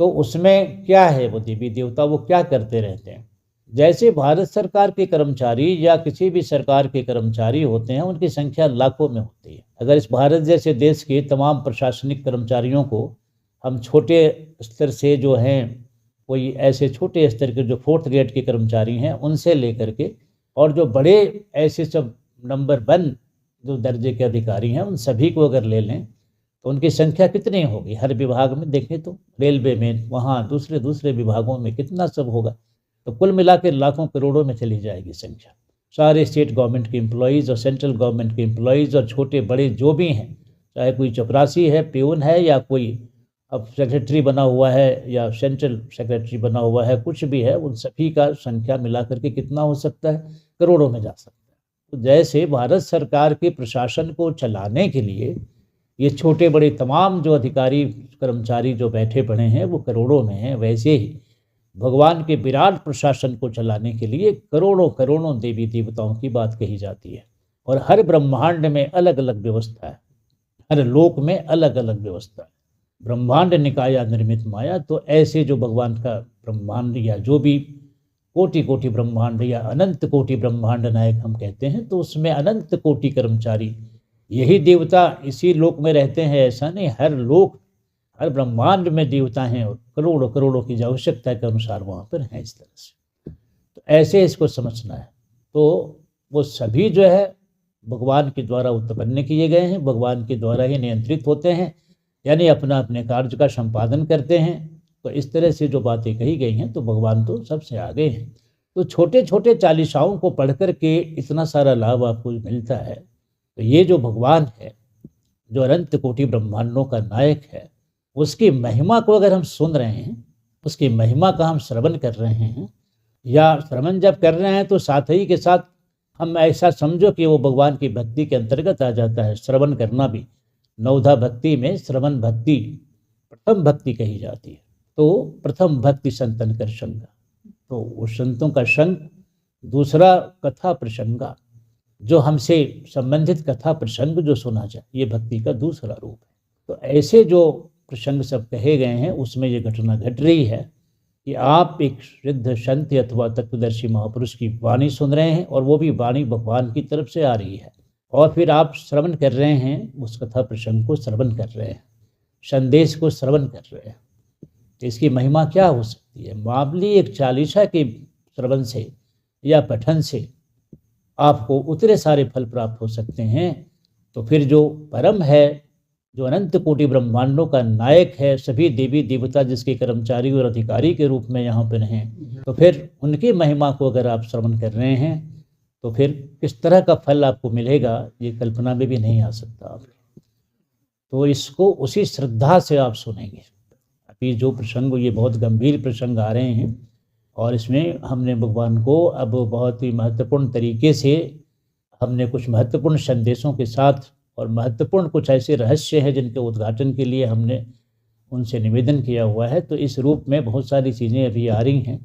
तो उसमें क्या है, वो देवी देवता वो क्या करते रहते हैं। जैसे भारत सरकार के कर्मचारी या किसी भी सरकार के कर्मचारी होते हैं उनकी संख्या लाखों में होती है। अगर इस भारत जैसे देश के तमाम प्रशासनिक कर्मचारियों को हम छोटे स्तर से जो हैं कोई ऐसे छोटे स्तर के जो 4th ग्रेड के कर्मचारी हैं उनसे लेकर के और जो बड़े ऐसे सब नंबर 1 जो दर्जे के अधिकारी हैं उन सभी को अगर ले लें तो उनकी संख्या कितनी होगी। हर विभाग में देखें तो रेलवे में, वहाँ दूसरे विभागों में कितना सब होगा, तो कुल मिला के लाखों करोड़ों में चली जाएगी संख्या। सारे स्टेट गवर्नमेंट के एम्प्लॉयज़ और सेंट्रल गवर्नमेंट के एम्प्लॉयज़ और छोटे बड़े जो भी हैं, चाहे कोई चपरासी है, प्यून है या कोई अब सेक्रेटरी बना हुआ है या सेंट्रल सेक्रेटरी बना हुआ है, कुछ भी है, उन सभी का संख्या मिला करके कितना हो सकता है, करोड़ों में जा सकता है। तो जैसे भारत सरकार के प्रशासन को चलाने के लिए ये छोटे बड़े तमाम जो अधिकारी कर्मचारी जो बैठे पड़े हैं वो करोड़ों में हैं, वैसे ही भगवान के विराट प्रशासन को चलाने के लिए करोड़ों करोड़ों देवी देवताओं की बात कही जाती है। और हर ब्रह्मांड में अलग अलग व्यवस्था है, हर लोक में अलग अलग व्यवस्था है। ब्रह्मांड निकाया निर्मित माया, तो ऐसे जो भगवान का ब्रह्मांड या जो भी कोटि कोटि ब्रह्मांड या अनंत कोटि ब्रह्मांड नायक हम कहते हैं, तो उसमें अनंत कोटि कर्मचारी यही देवता इसी लोक में रहते हैं, ऐसा नहीं, हर लोक हर ब्रह्मांड में देवता हैं और करोड़ों करोड़ों की आवश्यकता के अनुसार वहाँ पर हैं। इस तरह से तो ऐसे इसको समझना है। तो वो सभी जो है भगवान के द्वारा उत्पन्न किए गए हैं, भगवान के द्वारा ही नियंत्रित होते हैं, यानी अपना अपने कार्य का संपादन करते हैं। तो इस तरह से जो बातें कही गई हैं तो भगवान तो सबसे आगे हैं। तो छोटे छोटे चालीसाओं को पढ़ कर के इतना सारा लाभ आपको मिलता है। तो ये जो भगवान है जो अनंत कोटि ब्रह्मांडों का नायक है, उसकी महिमा को अगर हम सुन रहे हैं, उसकी महिमा का हम श्रवण कर रहे हैं, या श्रवण जब कर रहे हैं तो साथ ही के साथ हम ऐसा समझो कि वो भगवान की भक्ति के अंतर्गत आ जाता है। श्रवण करना भी नवधा भक्ति में श्रवण भक्ति प्रथम भक्ति कही जाती है। तो प्रथम भक्ति संतन कर संगा, तो वो संतों का संग, दूसरा कथा प्रसंगा, जो हमसे संबंधित कथा प्रसंग जो सुना जाए, ये भक्ति का दूसरा रूप है। तो ऐसे जो प्रसंग सब कहे गए हैं उसमें ये घटना घट रही है कि आप एक सिद्ध संत अथवा तत्वदर्शी महापुरुष की वाणी सुन रहे हैं और वो भी वाणी भगवान की तरफ से आ रही है, और फिर आप श्रवण कर रहे हैं, उस कथा प्रसंग को श्रवण कर रहे हैं, संदेश को श्रवण कर रहे हैं। तो इसकी महिमा क्या हो सकती है। मामूली एक चालीसा के श्रवण से या पठन से आपको उतने सारे फल प्राप्त हो सकते हैं। तो फिर जो परम है, जो अनंत कोटि ब्रह्मांडों का नायक है, सभी देवी देवता जिसके कर्मचारी और अधिकारी के रूप में यहाँ पर हैं, तो फिर उनकी महिमा को अगर आप श्रवण कर रहे हैं तो फिर किस तरह का फल आपको मिलेगा ये कल्पना में भी नहीं आ सकता आप। तो इसको उसी श्रद्धा से आप सुनेंगे। अभी जो प्रसंग, ये बहुत गंभीर प्रसंग आ रहे हैं, और इसमें हमने भगवान को अब बहुत ही महत्वपूर्ण तरीके से हमने कुछ महत्वपूर्ण संदेशों के साथ और महत्वपूर्ण कुछ ऐसे रहस्य हैं जिनके उद्घाटन के लिए हमने उनसे निवेदन किया हुआ है। तो इस रूप में बहुत सारी चीज़ें अभी आ रही हैं।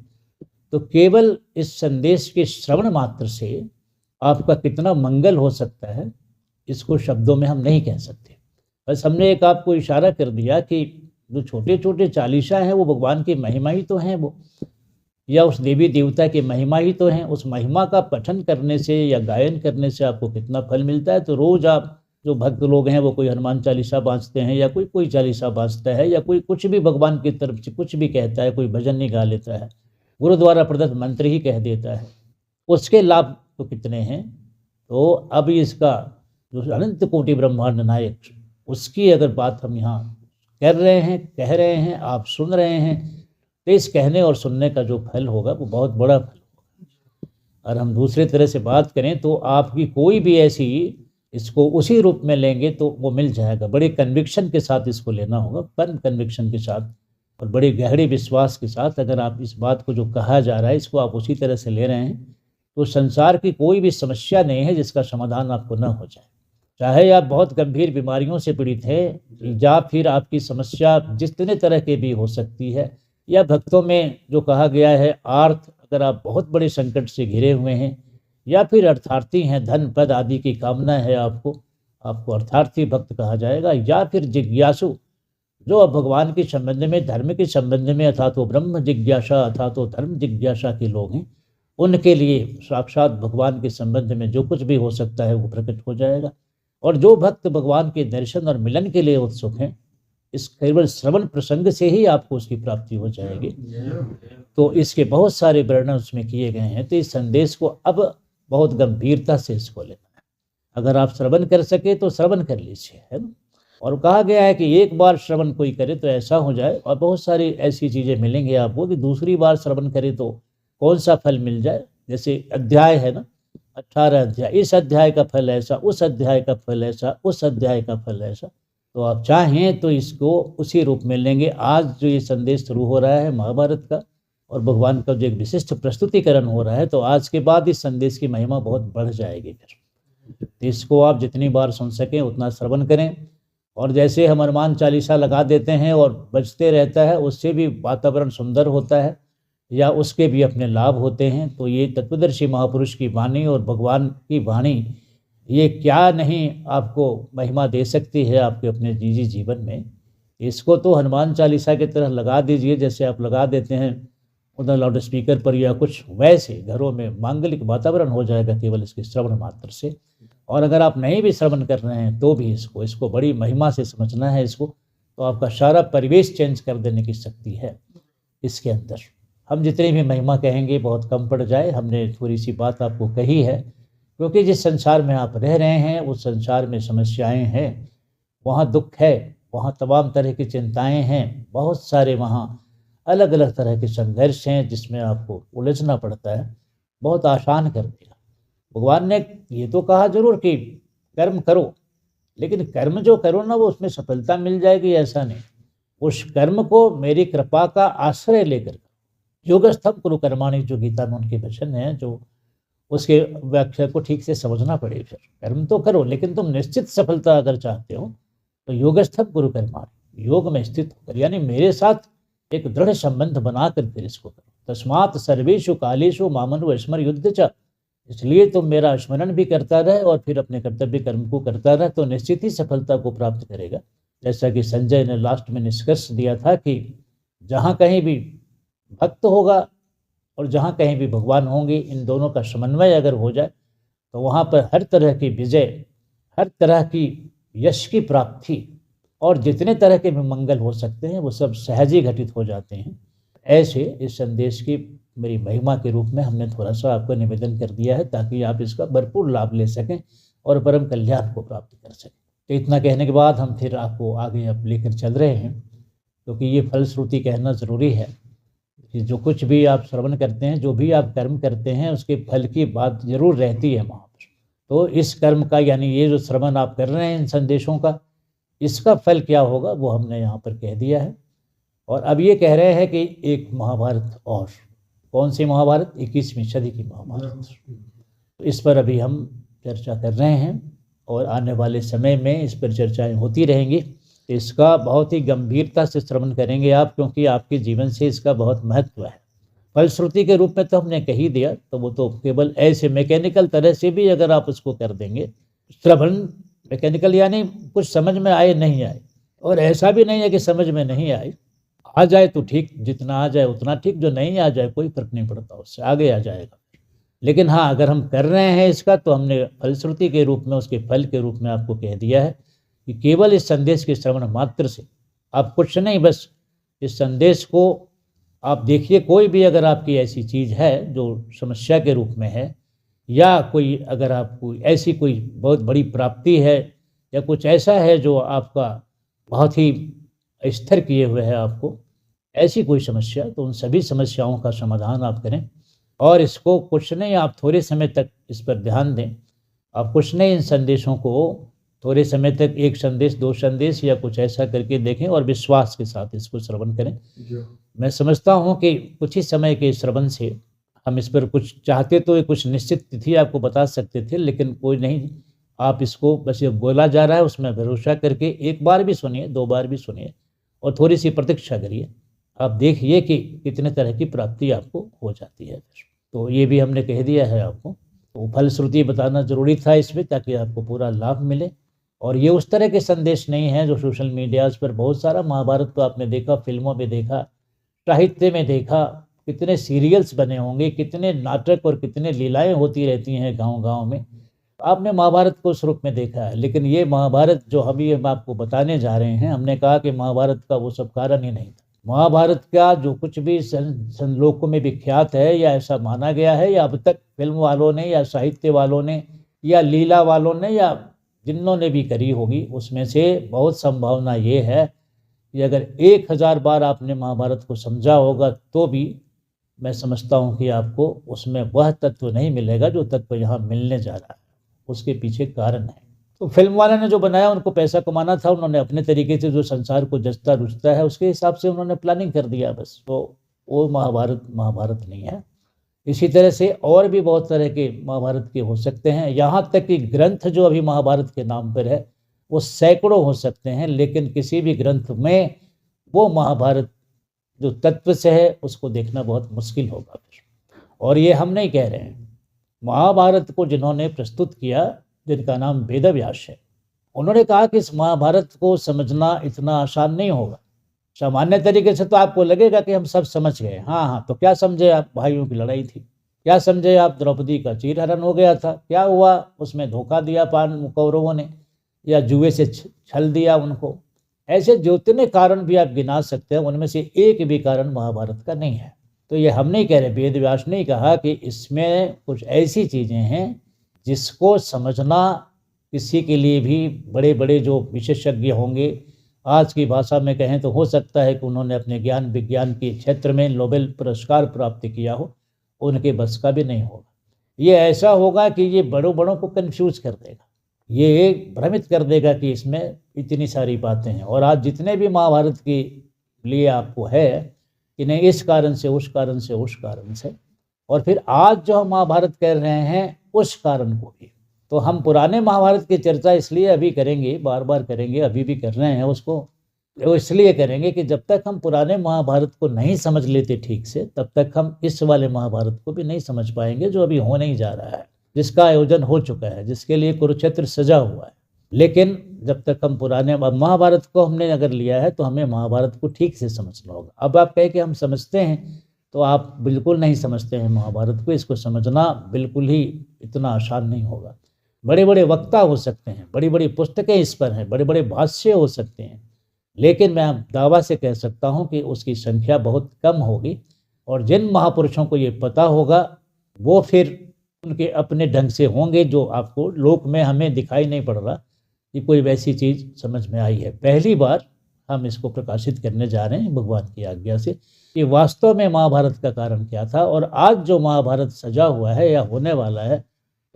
तो केवल इस संदेश के श्रवण मात्र से आपका कितना मंगल हो सकता है, इसको शब्दों में हम नहीं कह सकते। बस हमने एक आपको इशारा कर दिया कि जो छोटे छोटे चालीसा हैं वो भगवान की महिमा ही तो हैं, वो या उस देवी देवता की महिमा ही तो हैं। उस महिमा का पठन करने से या गायन करने से आपको कितना फल मिलता है। तो रोज़ आप जो भक्त लोग हैं वो कोई हनुमान चालीसा बाँचते हैं या कोई चालीसा बाँचता है या कोई कुछ भी भगवान की तरफ से कुछ भी कहता है, कोई भजन नहीं गा लेता है, गुरु द्वारा प्रदत्त मंत्र ही कह देता है, उसके लाभ तो कितने हैं। तो अब इसका जो अनंत कोटि ब्रह्मांड नायक, उसकी अगर बात हम यहाँ कर रहे हैं, कह रहे हैं, आप सुन रहे हैं, तो इस कहने और सुनने का जो फल होगा वो बहुत बड़ा फल होगा। और हम दूसरे तरह से बात करें तो आपकी कोई भी ऐसी इसको उसी रूप में लेंगे तो वो मिल जाएगा। बड़े कन्विक्शन के साथ इसको लेना होगा, फर्म कन्विक्शन के साथ और बड़े गहरे विश्वास के साथ। अगर आप इस बात को जो कहा जा रहा है इसको आप उसी तरह से ले रहे हैं तो संसार की कोई भी समस्या नहीं है जिसका समाधान आपको न हो जाए। चाहे आप बहुत गंभीर बीमारियों से पीड़ित हैं या फिर आपकी समस्या जितने तरह के भी हो सकती है, या भक्तों में जो कहा गया है आर्थ, अगर आप बहुत बड़े संकट से घिरे हुए हैं या फिर अर्थार्थी हैं, धन पद आदि की कामना है आपको अर्थार्थी भक्त कहा जाएगा। या फिर जिज्ञासु, जो अब भगवान के संबंध में, धर्म के संबंध में अथा तो ब्रह्म जिज्ञासा अथा तो धर्म जिज्ञासा के लोग हैं, उनके लिए साक्षात भगवान के संबंध में जो कुछ भी हो सकता है वो प्रकट हो जाएगा। और जो भक्त भगवान के दर्शन और मिलन के लिए उत्सुक हैं, इस केवल श्रवण प्रसंग से ही आपको उसकी प्राप्ति हो जाएगी। तो इसके बहुत सारे वर्णन उसमें किए गए हैं। तो इस संदेश को अब बहुत गंभीरता से इसको लेना है। अगर आप श्रवण कर सके तो श्रवण कर लीजिए, है ना। और कहा गया है कि एक बार श्रवण कोई करे तो ऐसा हो जाए, और बहुत सारी ऐसी चीज़ें मिलेंगी आपको कि दूसरी बार श्रवण करे तो कौन सा फल मिल जाए। जैसे अध्याय है ना, 18 अध्याय, इस अध्याय का फल ऐसा, उस अध्याय का फल ऐसा, उस अध्याय का फल ऐसा। तो आप चाहें तो इसको उसी रूप में लेंगे। आज जो ये संदेश शुरू हो रहा है महाभारत का और भगवान का जो एक विशिष्ट प्रस्तुतिकरण हो रहा है, तो आज के बाद इस संदेश की महिमा बहुत बढ़ जाएगी। फिर तो इसको आप जितनी बार सुन सकें उतना श्रवण करें। और जैसे हम हनुमान चालीसा लगा देते हैं और बजते रहता है, उससे भी वातावरण सुंदर होता है या उसके भी अपने लाभ होते हैं। तो ये तत्वदर्शी महापुरुष की वाणी और भगवान की वाणी, ये क्या नहीं आपको महिमा दे सकती है आपके अपने निजी जीवन में। इसको तो हनुमान चालीसा की तरह लगा दीजिए, जैसे आप लगा देते हैं उधर लाउड स्पीकर पर या कुछ, वैसे घरों में मांगलिक वातावरण हो जाएगा केवल इसके श्रवण मात्र से। और अगर आप नहीं भी श्रवण कर रहे हैं तो भी इसको बड़ी महिमा से समझना है इसको, तो आपका सारा परिवेश चेंज कर देने की शक्ति है इसके अंदर। हम जितनी भी महिमा कहेंगे बहुत कम पड़ जाए। हमने थोड़ी सी बात आपको कही है, क्योंकि जिस संसार में आप रह रहे हैं उस संसार में समस्याएं हैं, वहाँ दुख है, वहाँ तमाम तरह की चिंताएं हैं, बहुत सारे वहाँ अलग अलग तरह के संघर्ष हैं जिसमें आपको उलझना पड़ता है। बहुत आसान कर दिया भगवान ने। ये तो कहा जरूर कि कर्म करो, लेकिन कर्म जो करो ना वो उसमें सफलता मिल जाएगी ऐसा नहीं। उस कर्म को मेरी कृपा का आश्रय लेकर, योगस्थम कुरु कर्माणि, जो गीता में उनके वचन हैं, जो उसके व्याख्या को ठीक से समझना पड़े। फिर कर्म तो करो, लेकिन तुम निश्चित सफलता अगर चाहते हो तो योगस्थम कुरु कर्माणि, योग में स्थित होकर, यानी मेरे साथ एक दृढ़ संबंध बनाकर फिर इसको करो। तस्मात् सर्वेषु कालेषु मामनु स्मर युद्ध च, इसलिए तुम मेरा स्मरण भी करता रहे और फिर अपने कर्तव्य कर्म को करता रहे, तो निश्चित ही सफलता को प्राप्त करेगा। जैसा कि संजय ने लास्ट में निष्कर्ष दिया था कि जहाँ कहीं भी भक्त होगा और जहाँ कहीं भी भगवान होंगे, इन दोनों का समन्वय अगर हो जाए तो वहाँ पर हर तरह की विजय, हर तरह की यश की प्राप्ति और जितने तरह के भी मंगल हो सकते हैं वो सब सहज ही घटित हो जाते हैं। ऐसे इस संदेश की मेरी महिमा के रूप में हमने थोड़ा सा आपको निवेदन कर दिया है, ताकि आप इसका भरपूर लाभ ले सकें और परम कल्याण को प्राप्त कर सकें। तो इतना कहने के बाद हम फिर आपको आगे अब लेकर चल रहे हैं, क्योंकि ये फलश्रुति कहना ज़रूरी है कि जो कुछ भी आप श्रवण करते हैं, जो भी आप कर्म करते हैं, उसके फल की बात जरूर रहती है वहाँ पर। तो इस कर्म का, यानी ये जो श्रवण आप कर रहे हैं इन संदेशों का, इसका फल क्या होगा वो हमने यहाँ पर कह दिया है। और अब ये कह रहे हैं कि एक महाभारत और, कौन सी महाभारत? 21वीं सदी की महाभारत। इस पर अभी हम चर्चा कर रहे हैं और आने वाले समय में इस पर चर्चाएं होती रहेंगी। इसका बहुत ही गंभीरता से श्रवण करेंगे आप, क्योंकि आपके जीवन से इसका बहुत महत्व है। फलश्रुति के रूप में तो हमने कह ही दिया, तो वो तो केवल ऐसे मैकेनिकल तरह से भी अगर आप उसको कर देंगे श्रवण, मैकेनिकल यानी कुछ समझ में आए नहीं आए, और ऐसा भी नहीं है कि समझ में नहीं आए, आ जाए तो ठीक, जितना आ जाए उतना ठीक, जो नहीं आ जाए कोई फर्क नहीं पड़ता, उससे आगे आ जाएगा। लेकिन हाँ, अगर हम कर रहे हैं इसका, तो हमने फलश्रुति के रूप में, उसके फल के रूप में आपको कह दिया है कि केवल इस संदेश के श्रवण मात्र से आप कुछ नहीं, बस इस संदेश को आप देखिए। कोई भी अगर आपकी ऐसी चीज़ है जो समस्या के रूप में है, या कोई अगर आपको ऐसी कोई बहुत बड़ी प्राप्ति है, या कुछ ऐसा है जो आपका बहुत ही स्थिर किए हुए है आपको, ऐसी कोई समस्या, तो उन सभी समस्याओं का समाधान आप करें। और इसको कुछ नहीं, आप थोड़े समय तक इस पर ध्यान दें। आप कुछ नहीं, इन संदेशों को थोड़े समय तक, एक संदेश, 2 संदेश या कुछ ऐसा करके देखें और विश्वास के साथ इसको श्रवण करें। मैं समझता हूँ कि कुछ ही समय के श्रवण से हम इस पर कुछ चाहते तो कुछ निश्चित तिथि आपको बता सकते थे, लेकिन कोई नहीं, आप इसको बस ये बोला जा रहा है उसमें भरोसा करके एक बार भी सुनिए, 2 बार भी सुनिए और थोड़ी सी प्रतीक्षा करिए। आप देखिए कि कितने तरह की प्राप्ति आपको हो जाती है। तो ये भी हमने कह दिया है आपको, तो फलश्रुति बताना जरूरी था इसमें, ताकि आपको पूरा लाभ मिले। और ये उस तरह के संदेश नहीं हैं जो सोशल मीडियाज़ पर बहुत सारा, महाभारत तो आपने देखा, फिल्मों में देखा, साहित्य में देखा, कितने सीरियल्स बने होंगे, कितने नाटक और कितने लीलाएं होती रहती हैं गांव-गांव में। आपने महाभारत को उस रूप में देखा है, लेकिन ये महाभारत जो अभी हम आपको बताने जा रहे हैं, हमने कहा कि महाभारत का वो सब कारण ही नहीं था। महाभारत का जो कुछ भी लोकों में विख्यात है, या ऐसा माना गया है, या अब तक फिल्म वालों ने या साहित्य वालों ने या लीला वालों ने या जिन्होंने भी करी होगी, उसमें से बहुत संभावना ये है कि अगर 1000 बार आपने महाभारत को समझा होगा, तो भी मैं समझता हूँ कि आपको उसमें वह तत्व नहीं मिलेगा जो तत्व यहाँ मिलने जा रहा है। उसके पीछे कारण है। तो फिल्म वाले ने जो बनाया, उनको पैसा कमाना था, उन्होंने अपने तरीके से जो संसार को जचता रुचता है उसके हिसाब से उन्होंने प्लानिंग कर दिया बस। तो वो महाभारत नहीं है। इसी तरह से और भी बहुत तरह के महाभारत के हो सकते हैं, यहाँ तक कि ग्रंथ जो अभी महाभारत के नाम पर है वो सैकड़ों हो सकते हैं, लेकिन किसी भी ग्रंथ में वो महाभारत जो तत्व से है उसको देखना बहुत मुश्किल होगा। और ये हम नहीं कह रहे हैं, महाभारत को जिन्होंने प्रस्तुत किया, जिनका नाम वेदव्यास है, उन्होंने कहा कि इस महाभारत को समझना इतना आसान नहीं होगा। सामान्य तरीके से तो आपको लगेगा कि हम सब समझ गए। हाँ, तो क्या समझे आप? भाइयों की लड़ाई थी। क्या समझे आप? द्रौपदी का चीरहरण हो गया था। क्या हुआ? उसमें धोखा दिया कौरवों ने, या जुए से छल दिया उनको। ऐसे जितने कारण भी आप गिना सकते हैं, उनमें से एक भी कारण महाभारत का नहीं है। तो ये हम नहीं कह रहे, वेदव्यास ने कहा कि इसमें कुछ ऐसी चीज़ें हैं जिसको समझना किसी के लिए भी, बड़े बड़े जो विशेषज्ञ होंगे, आज की भाषा में कहें तो हो सकता है कि उन्होंने अपने ज्ञान विज्ञान के क्षेत्र में नोबेल पुरस्कार प्राप्त किया हो, उनके बस का भी नहीं होगा। ये ऐसा होगा कि ये बड़ों को कंफ्यूज कर देगा, ये भ्रमित कर देगा कि इसमें इतनी सारी बातें हैं। और आज जितने भी महाभारत के लिए आपको है कि नहीं, इस कारण से, उस कारण से, उस कारण से, और फिर आज जो हम महाभारत कर रहे हैं उस कारण को भी। तो हम पुराने महाभारत की चर्चा इसलिए अभी करेंगे, बार बार करेंगे, अभी भी कर रहे हैं उसको, वो इसलिए करेंगे कि जब तक हम पुराने महाभारत को नहीं समझ लेते ठीक से, तब तक हम इस वाले महाभारत को भी नहीं समझ पाएंगे जो अभी होने ही जा रहा है, जिसका आयोजन हो चुका है, जिसके लिए कुरुक्षेत्र सजा हुआ है। लेकिन जब तक हम पुराने महाभारत को हमने अगर लिया है, तो हमें महाभारत को ठीक से समझना होगा। अब आप कहें कि हम समझते हैं, तो आप बिल्कुल नहीं समझते हैं महाभारत को। इसको समझना बिल्कुल ही इतना आसान नहीं होगा। बड़े बड़े वक्ता हो सकते हैं, बड़ी बड़ी पुस्तकें इस पर हैं, बड़े बड़े भाष्य हो सकते हैं, लेकिन मैं दावा से कह सकता हूं कि उसकी संख्या बहुत कम होगी। और जिन महापुरुषों को ये पता होगा, वो फिर उनके अपने ढंग से होंगे, जो आपको लोक में हमें दिखाई नहीं पड़ रहा कि कोई वैसी चीज़ समझ में आई है। पहली बार हम इसको प्रकाशित करने जा रहे हैं भगवान की आज्ञा से, कि वास्तव में महाभारत का कारण क्या था, और आज जो महाभारत सजा हुआ है या होने वाला है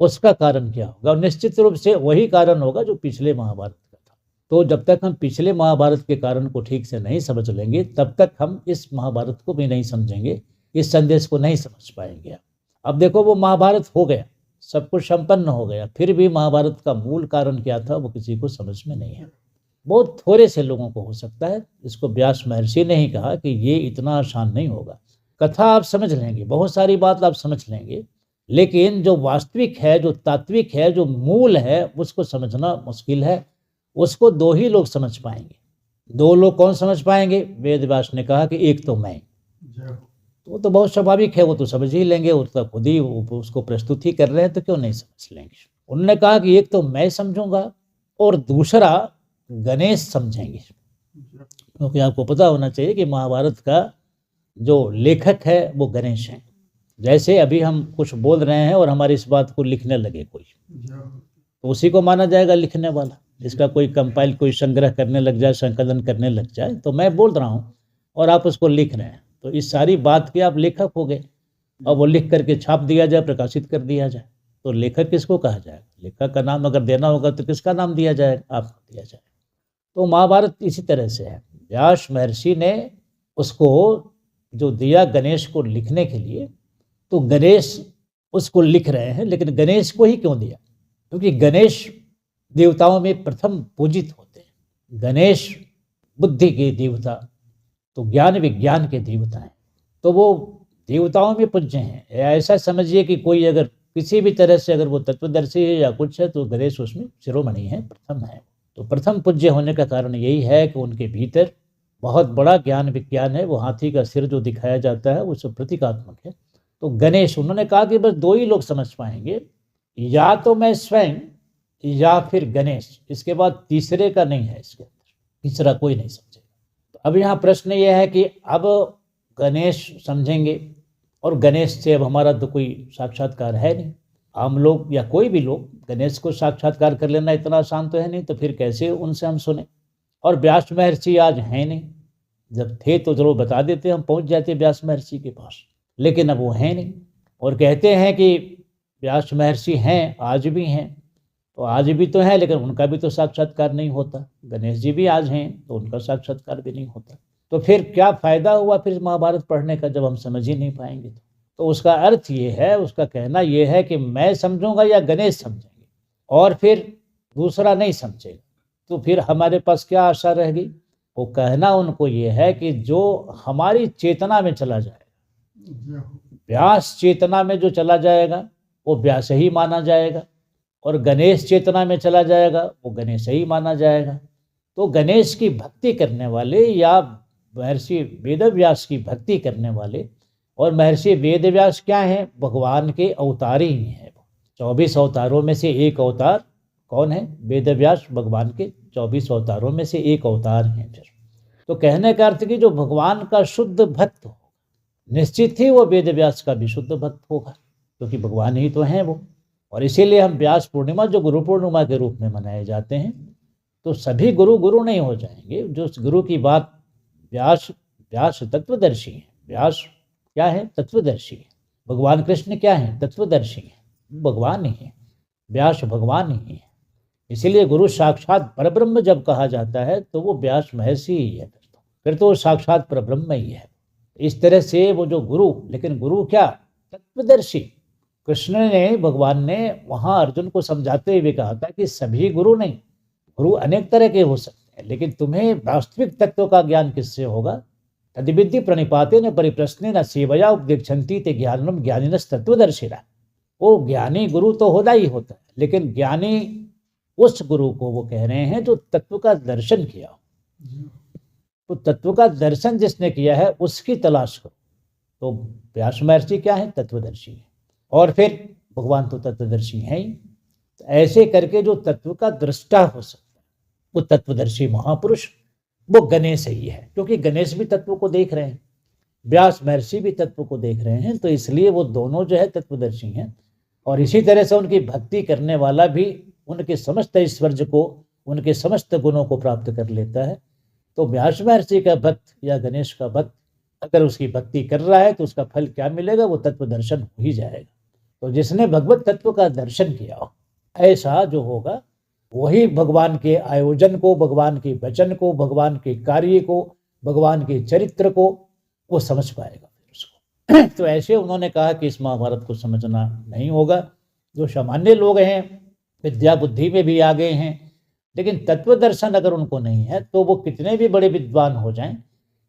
उसका कारण क्या होगा। और निश्चित रूप से वही कारण होगा जो पिछले महाभारत का था। तो जब तक हम पिछले महाभारत के कारण को ठीक से नहीं समझ लेंगे, तब तक हम इस महाभारत को भी नहीं समझेंगे, इस संदेश को नहीं समझ पाएंगे। अब देखो वो महाभारत हो गया, सब कुछ संपन्न हो गया, फिर भी महाभारत का मूल कारण क्या था वो किसी को समझ में नहीं है। बहुत थोड़े से लोगों को हो सकता है। इसको व्यास महर्षि ने ही कहा कि ये इतना आसान नहीं होगा। कथा आप समझ लेंगे, बहुत सारी बात आप समझ लेंगे, लेकिन जो वास्तविक है, जो तात्विक है, जो मूल है, उसको समझना मुश्किल है। उसको दो ही लोग समझ पाएंगे। दो लोग कौन समझ पाएंगे? वेद व्यास ने कहा कि एक तो मैं, तो वो तो बहुत स्वाभाविक है, वो तो समझ ही लेंगे, वो तो खुद ही उसको प्रस्तुत ही कर रहे हैं, तो क्यों नहीं समझ लेंगे। उन्होंने कहा कि एक तो मैं समझूंगा और दूसरा गणेश समझेंगे, क्योंकि आपको पता होना चाहिए कि महाभारत का जो लेखक है वो गणेश हैं। जैसे अभी हम कुछ बोल रहे हैं और हमारी इस बात को लिखने लगे कोई, तो उसी को माना जाएगा लिखने वाला। इसका कोई कंपाइल, कोई संग्रह करने लग जाए, संकलन करने लग जाए, तो मैं बोल रहा हूँ और आप उसको लिख रहे हैं, तो इस सारी बात के आप लेखक हो गए। और वो लिख करके छाप दिया जाए, प्रकाशित कर दिया जाए, तो लेखक किसको कहा जाएगा? लेखक का नाम अगर देना होगा तो किसका नाम दिया जाएगा? आपको दिया जाएगा। तो महाभारत इसी तरह से है। व्यास महर्षि ने उसको जो दिया गणेश को लिखने के लिए, तो गणेश उसको लिख रहे हैं, लेकिन गणेश को ही क्यों दिया? क्योंकि गणेश देवताओं में प्रथम पूजित होते हैं। गणेश बुद्धि के देवता, तो ज्ञान विज्ञान के देवता हैं, तो वो देवताओं में पूज्य हैं। ऐसा समझिए कि कोई अगर किसी भी तरह से अगर वो तत्वदर्शी है या कुछ है, तो गणेश उसमें शिरोमणि है, प्रथम है। तो प्रथम पूज्य होने का कारण यही है कि उनके भीतर बहुत बड़ा ज्ञान विज्ञान है। वो हाथी का सिर जो दिखाया जाता है वो सब प्रतीकात्मक है। तो गणेश, उन्होंने कहा कि बस दो ही लोग समझ पाएंगे, या तो मैं स्वयं या फिर गणेश, इसके बाद तीसरे का नहीं है, इसके अंदर तीसरा कोई नहीं समझेगा। तो अब यहाँ प्रश्न ये है कि अब गणेश समझेंगे, और गणेश से अब हमारा तो कोई साक्षात्कार है नहीं। आम लोग या कोई भी लोग गणेश को साक्षात्कार कर लेना इतना आसान तो है नहीं, तो फिर कैसे उनसे हम सुने? और व्यास महर्षि आज हैं नहीं, जब थे तो जरूर बता देते, हम पहुँच जाते व्यास महर्षि के पास, लेकिन अब वो हैं नहीं। और कहते हैं कि व्यास महर्षि हैं, आज भी हैं, तो आज भी तो है, लेकिन उनका भी तो साक्षात्कार नहीं होता। गणेश जी भी आज हैं, तो उनका साक्षात्कार भी नहीं होता। तो फिर क्या फ़ायदा हुआ फिर महाभारत पढ़ने का, जब हम समझ ही नहीं पाएंगे? तो उसका अर्थ ये है, उसका कहना ये है कि मैं समझूंगा या गणेश समझेंगे, और फिर दूसरा नहीं समझेगा, तो फिर हमारे पास क्या आशा रहेगी? वो कहना उनको ये है कि जो हमारी चेतना में चला जाएगा, व्यास चेतना में जो चला जाएगा वो व्यास ही माना जाएगा, और गणेश चेतना में चला जाएगा वो गणेश ही माना जाएगा। तो गणेश की भक्ति करने वाले या महर्षि वेदव्यास की भक्ति करने वाले, और महर्षि वेदव्यास क्या हैं? भगवान के अवतार ही हैं। 24 अवतारों में से एक अवतार कौन है? वेदव्यास भगवान के 24 अवतारों में से एक अवतार हैं। फिर तो कहने का अर्थ कि जो भगवान का शुद्ध भक्त होगा, निश्चित ही वो वेदव्यास का भी शुद्ध भक्त होगा, क्योंकि भगवान ही तो हैं वो। और इसीलिए हम व्यास पूर्णिमा जो गुरु पूर्णिमा के रूप में मनाए जाते हैं, तो सभी गुरु गुरु नहीं हो जाएंगे। जो गुरु की बात, व्यास तत्वदर्शी हैं। व्यास क्या है? तत्वदर्शी है। भगवान कृष्ण क्या है? तत्वदर्शी हैं, भगवान ही है। व्यास भगवान ही है। इसीलिए गुरु साक्षात परब्रह्म जब कहा जाता है तो वो व्यास महर्षि ही है, फिर तो साक्षात परब्रह्म ही है। इस तरह से वो जो गुरु, लेकिन गुरु क्या? तत्वदर्शी। कृष्ण ने, भगवान ने वहाँ अर्जुन को समझाते हुए कहा था कि सभी गुरु नहीं, गुरु अनेक तरह के हो सकते हैं, लेकिन तुम्हें वास्तविक तत्व का ज्ञान किससे होगा? तद्विद्धि प्रणिपातेन परिप्रश्नेन सेवया उपदेक्षन्ति ते ज्ञानम ज्ञानिनस् तत्वदर्शिनः। वो ज्ञानी गुरु तो होता ही होता है, लेकिन ज्ञानी उस गुरु को वो कह रहे हैं जो तत्व का दर्शन किया हो। तो तत्व का दर्शन जिसने किया है उसकी तलाश करो। तो व्यास महर्षि क्या है? तत्वदर्शी है। और फिर भगवान तो तत्वदर्शी हैं ही। तो ऐसे करके जो तत्व का दृष्टा हो सकता है वो तत्वदर्शी महापुरुष, वो गणेश ही है, क्योंकि गणेश भी तत्व को देख रहे हैं, व्यास महर्षि भी तत्व को देख रहे हैं, तो इसलिए वो दोनों जो है तत्वदर्शी हैं। और इसी तरह से उनकी भक्ति करने वाला भी उनके समस्त ऐश्वर्य को, उनके समस्त गुणों को प्राप्त कर लेता है। तो व्यास महर्षि का भक्त या गणेश का भक्त अगर उसकी भक्ति कर रहा है तो उसका फल क्या मिलेगा? वो तत्व दर्शन हो ही जाएगा। तो जिसने भगवत तत्व का दर्शन किया हो, ऐसा जो होगा वही भगवान के आयोजन को, भगवान के वचन को, भगवान के कार्य को, भगवान के चरित्र को वो समझ पाएगा। फिर उसको तो ऐसे उन्होंने कहा कि इस महाभारत को समझना नहीं होगा। जो सामान्य लोग हैं, विद्या बुद्धि में भी आगे हैं, लेकिन तत्व दर्शन अगर उनको नहीं है तो वो कितने भी बड़े विद्वान हो जाएं,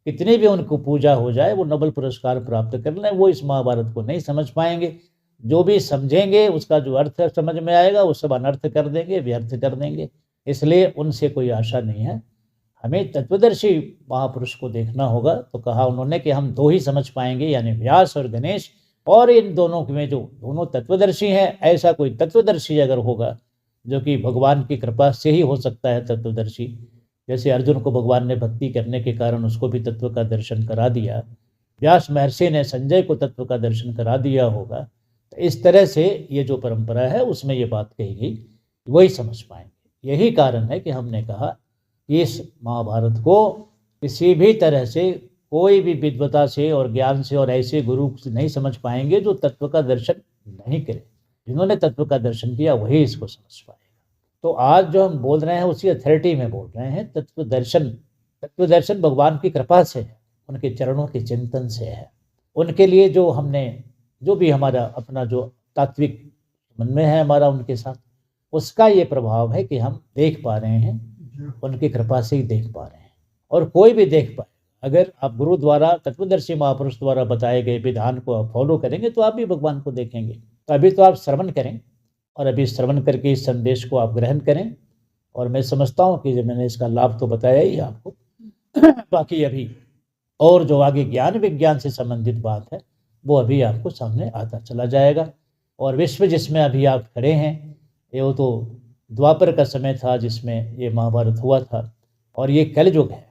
कितनी भी उनको पूजा हो जाए, वो नोबेल पुरस्कार प्राप्त कर लें, वो इस महाभारत को नहीं समझ पाएंगे। जो भी समझेंगे उसका जो अर्थ समझ में आएगा वो सब अनर्थ कर देंगे, व्यर्थ कर देंगे। इसलिए उनसे कोई आशा नहीं है। हमें तत्वदर्शी महापुरुष को देखना होगा। तो कहा उन्होंने कि हम दो ही समझ पाएंगे, यानी व्यास और गणेश, और इन दोनों में जो दोनों तत्वदर्शी हैं, ऐसा कोई तत्वदर्शी अगर होगा, जो कि भगवान की कृपा से ही हो सकता है तत्वदर्शी। जैसे अर्जुन को भगवान ने भक्ति करने के कारण उसको भी तत्व का दर्शन करा दिया, व्यास महर्षि ने संजय को तत्व का दर्शन करा दिया होगा। तो इस तरह से ये जो परंपरा है उसमें ये बात कही गई, वही समझ पाएंगे। यही कारण है कि हमने कहा कि इस महाभारत को किसी भी तरह से, कोई भी विद्वता से और ज्ञान से और ऐसे गुरु से नहीं समझ पाएंगे जो तत्व का दर्शन नहीं करे। जिन्होंने तत्व का दर्शन किया वही इसको समझ पाएगा। तो आज जो हम बोल रहे हैं उसी अथॉरिटी में बोल रहे हैं। तत्व दर्शन भगवान की कृपा से है, उनके चरणों के चिंतन से है। उनके लिए जो हमने, जो भी हमारा अपना जो तात्विक मन में है हमारा उनके साथ, उसका ये प्रभाव है कि हम देख पा रहे हैं, उनकी कृपा से ही देख पा रहे हैं। और कोई भी देख पाए, अगर आप गुरु द्वारा, तत्वदर्शी महापुरुष द्वारा बताए गए विधान को आप फॉलो करेंगे तो आप भी भगवान को देखेंगे। तो अभी तो आप श्रवण करें, और अभी श्रवण करके इस संदेश को आप ग्रहण करें। और मैं समझता हूँ कि मैंने इसका लाभ तो बताया ही आपको। बाकी अभी और जो आगे ज्ञान विज्ञान से संबंधित बात है वो अभी आपको सामने आता चला जाएगा। और विश्व जिसमें अभी आप खड़े हैं, ये तो द्वापर का समय था जिसमें ये महाभारत हुआ था, और ये कलयुग है।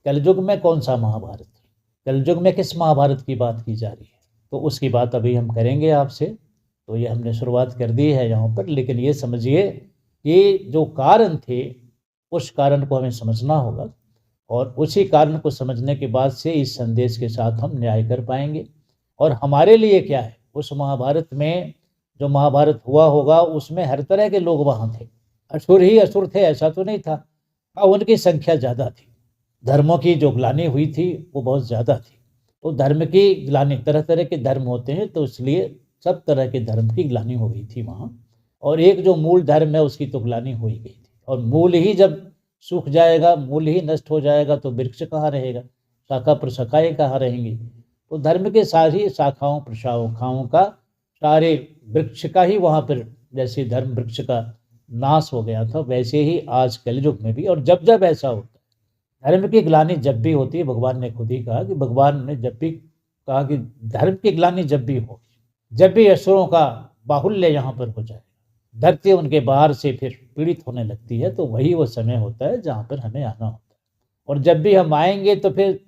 कलयुग में कौन सा महाभारत? कलयुग में किस महाभारत की बात की जा रही है? तो उसकी बात अभी हम करेंगे आपसे। तो ये हमने शुरुआत कर दी है यहाँ पर, लेकिन ये समझिए कि जो कारण थे उस कारण को हमें समझना होगा, और उसी कारण को समझने के बाद से इस संदेश के साथ हम न्याय कर पाएंगे। और हमारे लिए क्या है, उस महाभारत में जो महाभारत हुआ होगा उसमें हर तरह के लोग वहाँ थे। असुर ही असुर थे ऐसा तो नहीं था, और उनकी संख्या ज़्यादा थी। धर्मों की जो ग्लानि हुई थी वो बहुत ज़्यादा थी। तो धर्म की ग्लानि, तरह तरह के धर्म होते हैं, तो इसलिए सब तरह के धर्म की ग्लानि हो गई थी वहाँ। और एक जो मूल धर्म है उसकी तो ग्लानि हो ही गई थी। और मूल ही जब सूख जाएगा, मूल ही नष्ट हो जाएगा, तो वृक्ष कहाँ रहेगा, शाखा प्रशाखाएँ कहाँ रहेंगी। तो धर्म के सारी शाखाओं प्रशाखाओं का, सारे वृक्ष का ही वहाँ पर, जैसे धर्म वृक्ष का नाश हो गया था, वैसे ही आज कलयुग में भी। और जब जब ऐसा होता है, धर्म की ग्लानि जब भी होती है, भगवान ने खुद ही कहा कि भगवान ने जब भी कहा कि धर्म की ग्लानि जब भी होगी, जब भी असुरों का बाहुल्य यहाँ पर हो जाए, धरती उनके बाहर से फिर पीड़ित होने लगती है, तो वही वो समय होता है जहाँ पर हमें आना होता है। और जब भी हम आएंगे तो फिर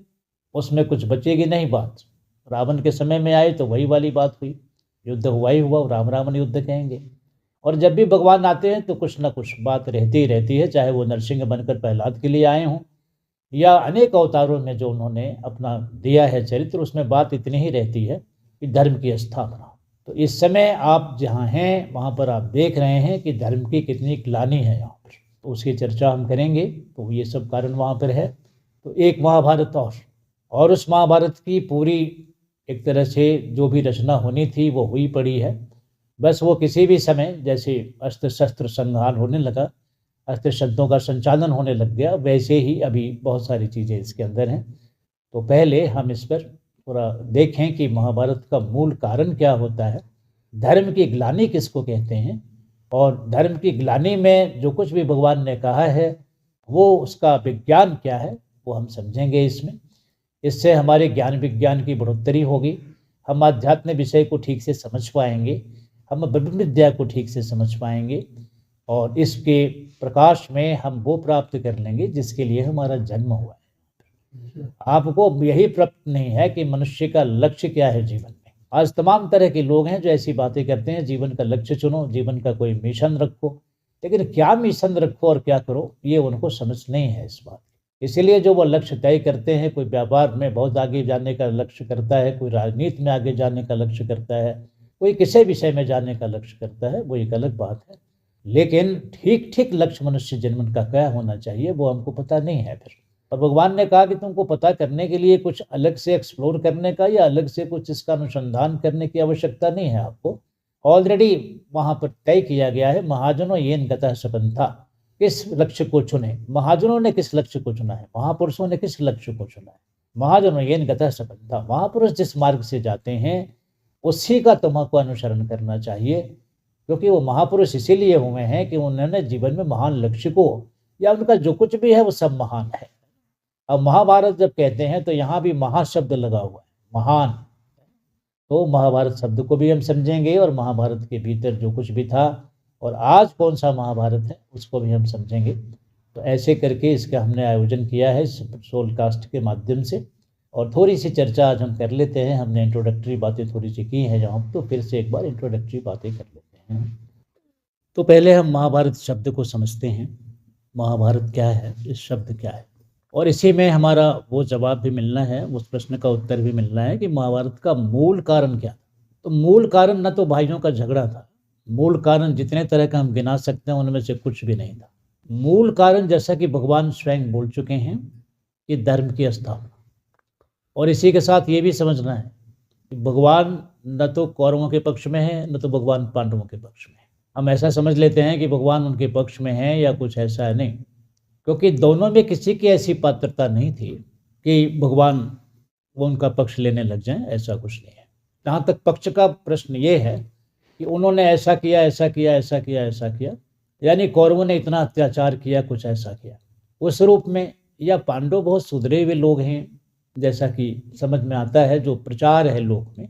उसमें कुछ बचेगी नहीं बात। रावण के समय में आए तो वही वाली बात हुई, युद्ध हुआ ही हुआ, राम रावण युद्ध कहेंगे। और जब भी भगवान आते हैं तो कुछ ना कुछ बात रहती ही रहती है, चाहे वो नरसिंह बनकर प्रहलाद के लिए आए हों, या अनेक अवतारों में जो उन्होंने अपना दिया है चरित्र, उसमें बात इतनी ही रहती है कि धर्म की स्थापना। तो इस समय आप जहाँ हैं वहाँ पर आप देख रहे हैं कि धर्म की कितनी ग्लानि है यहाँ पर, तो उसकी चर्चा हम करेंगे। तो ये सब कारण वहाँ पर है। तो एक महाभारत और उस महाभारत की पूरी एक तरह से जो भी रचना होनी थी वो हुई पड़ी है। बस वो किसी भी समय जैसे अस्त्र शस्त्र संहार होने लगा, अस्त्र शस्त्रों का संचालन होने लग गया, वैसे ही अभी बहुत सारी चीज़ें इसके अंदर हैं। तो पहले हम इस पर थोड़ा देखें कि महाभारत का मूल कारण क्या होता है, धर्म की ग्लानि किसको कहते हैं, और धर्म की ग्लानि में जो कुछ भी भगवान ने कहा है वो उसका विज्ञान क्या है, वो हम समझेंगे इसमें। इससे हमारे ज्ञान विज्ञान की बढ़ोतरी होगी, हम आध्यात्म विषय को ठीक से समझ पाएंगे, हम ब्रह्म विद्या को ठीक से समझ पाएंगे, और इसके प्रकाश में हम वो प्राप्त कर लेंगे जिसके लिए हमारा जन्म हुआ है। आपको यही प्राप्त नहीं है कि मनुष्य का लक्ष्य क्या है जीवन में। आज तमाम तरह के लोग हैं जो ऐसी बातें करते हैं, जीवन का लक्ष्य चुनो, जीवन का कोई मिशन रखो, लेकिन क्या मिशन रखो और क्या करो ये उनको समझ नहीं है इस बात। इसीलिए जो वो लक्ष्य तय करते हैं, कोई व्यापार में बहुत आगे जाने का लक्ष्य करता है, कोई राजनीति में आगे जाने का लक्ष्य करता है, कोई किसी विषय में जाने का लक्ष्य करता है, वो एक अलग बात है। लेकिन ठीक ठीक लक्ष्य मनुष्य जन्म का क्या होना चाहिए वो हमको पता नहीं है। फिर और भगवान ने कहा कि तुमको पता करने के लिए कुछ अलग से एक्सप्लोर करने का या अलग से कुछ इसका अनुसंधान करने की आवश्यकता नहीं है आपको। ऑलरेडी वहाँ पर तय किया गया है, महाजनों येन गतः सपंथा। किस लक्ष्य को चुने, महाजनों ने किस लक्ष्य को चुना है, महापुरुषों ने किस लक्ष्य को चुना है। महाजनों येन गतः सपंथा, महापुरुष जिस मार्ग से जाते हैं उसी का तुमको अनुसरण करना चाहिए, क्योंकि वो महापुरुष इसीलिए हुए हैं कि उन्होंने जीवन में महान लक्ष्य को, या उनका जो कुछ भी है वो सब महान है। अब महाभारत जब कहते हैं तो यहाँ भी महाशब्द लगा हुआ है, महान। तो महाभारत शब्द को भी हम समझेंगे और महाभारत के भीतर जो कुछ भी था और आज कौन सा महाभारत है उसको भी हम समझेंगे। तो ऐसे करके इसका हमने आयोजन किया है सोलकास्ट के माध्यम से, और थोड़ी सी चर्चा आज हम कर लेते हैं। हमने इंट्रोडक्टरी बातें थोड़ी सी की हैं जहाँ, तो फिर से एक बार इंट्रोडक्टरी बातें कर लेते हैं। तो पहले हम महाभारत शब्द को समझते हैं, महाभारत क्या है, इस शब्द क्या है, और इसी में हमारा वो जवाब भी मिलना है, उस प्रश्न का उत्तर भी मिलना है कि महाभारत का मूल कारण क्या था। तो मूल कारण न तो भाइयों का झगड़ा था, मूल कारण जितने तरह का हम गिना सकते हैं उनमें से कुछ भी नहीं था। मूल कारण जैसा कि भगवान स्वयं बोल चुके हैं कि धर्म की स्थापना, और इसी के साथ ये भी समझना है कि भगवान न तो कौरवों के पक्ष में है न तो भगवान पांडवों के पक्ष में है। हम ऐसा समझ लेते हैं कि भगवान उनके पक्ष में है या कुछ ऐसा है, नहीं, क्योंकि दोनों में किसी की ऐसी पात्रता नहीं थी कि भगवान वो उनका पक्ष लेने लग जाएं, ऐसा कुछ नहीं है। जहाँ तक पक्ष का प्रश्न ये है कि उन्होंने ऐसा किया, ऐसा किया, ऐसा किया, ऐसा किया, यानी कौरवों ने इतना अत्याचार किया, कुछ ऐसा किया उस रूप में, या पांडव बहुत सुधरे हुए लोग हैं, जैसा कि समझ में आता है जो प्रचार है लोक में।